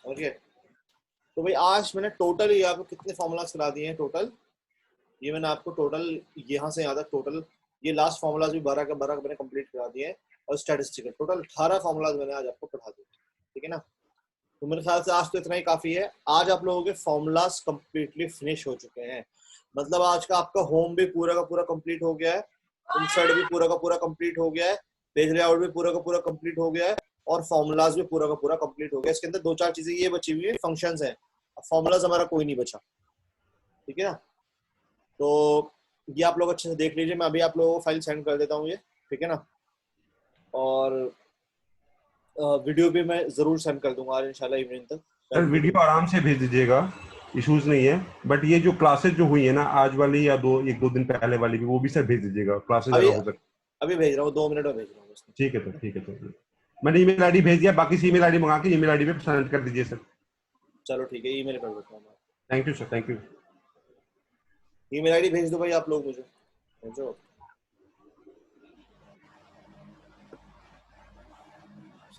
A: ओके। तो भाई आज मैंने टोटल ये आपको कितने फॉर्मूलाज करा दिए हैं टोटल, ये मैंने आपको टोटल यहाँ से यहाँ तक टोटल ये लास्ट फॉर्मूलाज भी 12 का मैंने कंप्लीट करा दिए हैं, और स्टैटिस्टिकल टोटल 18 फॉर्मूलाज मैंने आज आपको पढ़ा दिए, ठीक है ना। तो मेरे ख्याल से आज तो इतना ही काफी है। आज आप लोगों के फॉर्मूलाज कंप्लीटली फिनिश हो चुके हैं, मतलब आज का आपका होम भी पूरा का पूरा कंप्लीट हो गया है, इंसर्ट भी पूरा का पूरा कंप्लीट हो गया है, पेज लेआउट भी पूरा का पूरा कंप्लीट हो गया है, और फॉर्मूलाज भी पूरा का पूरा कंप्लीट हो गया। इसके अंदर 2-4 चीजें ये बची हुई है, फंक्शंस हैं, फॉर्मूलाज हमारा कोई नहीं बचा, ठीक है ना। तो ये आप लोग अच्छे से देख लीजिए, मैं अभी आप लोगों को फाइल सेंड कर देता हूँ ये, ठीक है ना। और वीडियो भी मैं जरूर सेंड कर दूंगा आज इंशाल्लाह इवनिंग तक।
B: सर वीडियो आराम से भेज दीजिएगा, इश्यूज नहीं है। बट ये जो क्लासेस जो हुई है ना आज वाली या 1-2 दिन पहले वाली भी, वो भी सर भेज दीजिएगा, क्लासेस
A: अभी
B: अगर हो सकता।
A: अभी भेज रहा हूँ, 2 मिनट में भेज रहा हूँ बस।
B: ठीक है सर, ठीक है सर। मैंने ईमेल आईडी भेज दिया, बाकी से ईमेल आईडी मंगा के ईमेल आईडी पे सेंड कर दीजिए सर।
A: चलो ठीक है, ईमेल कर देता हूँ मैं।
B: Thank you sir, thank you.
A: Email ID भेज दो भाई आप लोग मुझे, भेजो।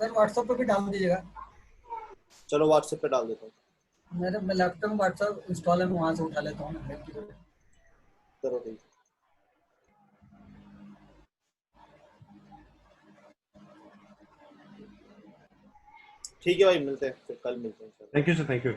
C: सर व्हाट्सएप पे भी डाल दीजिएगा।
A: चलो व्हाट्सएप पे डाल देता हूँ।
C: मेरे लैपटॉप में व्हाट्सएप इंस्टॉल है, मैं वहाँ से उठा लेता हूँ।
A: चलो ठीक है। ठीक है भाई, मिलते हैं फिर, कल मिलते हैं।
B: Thank you sir, thank you.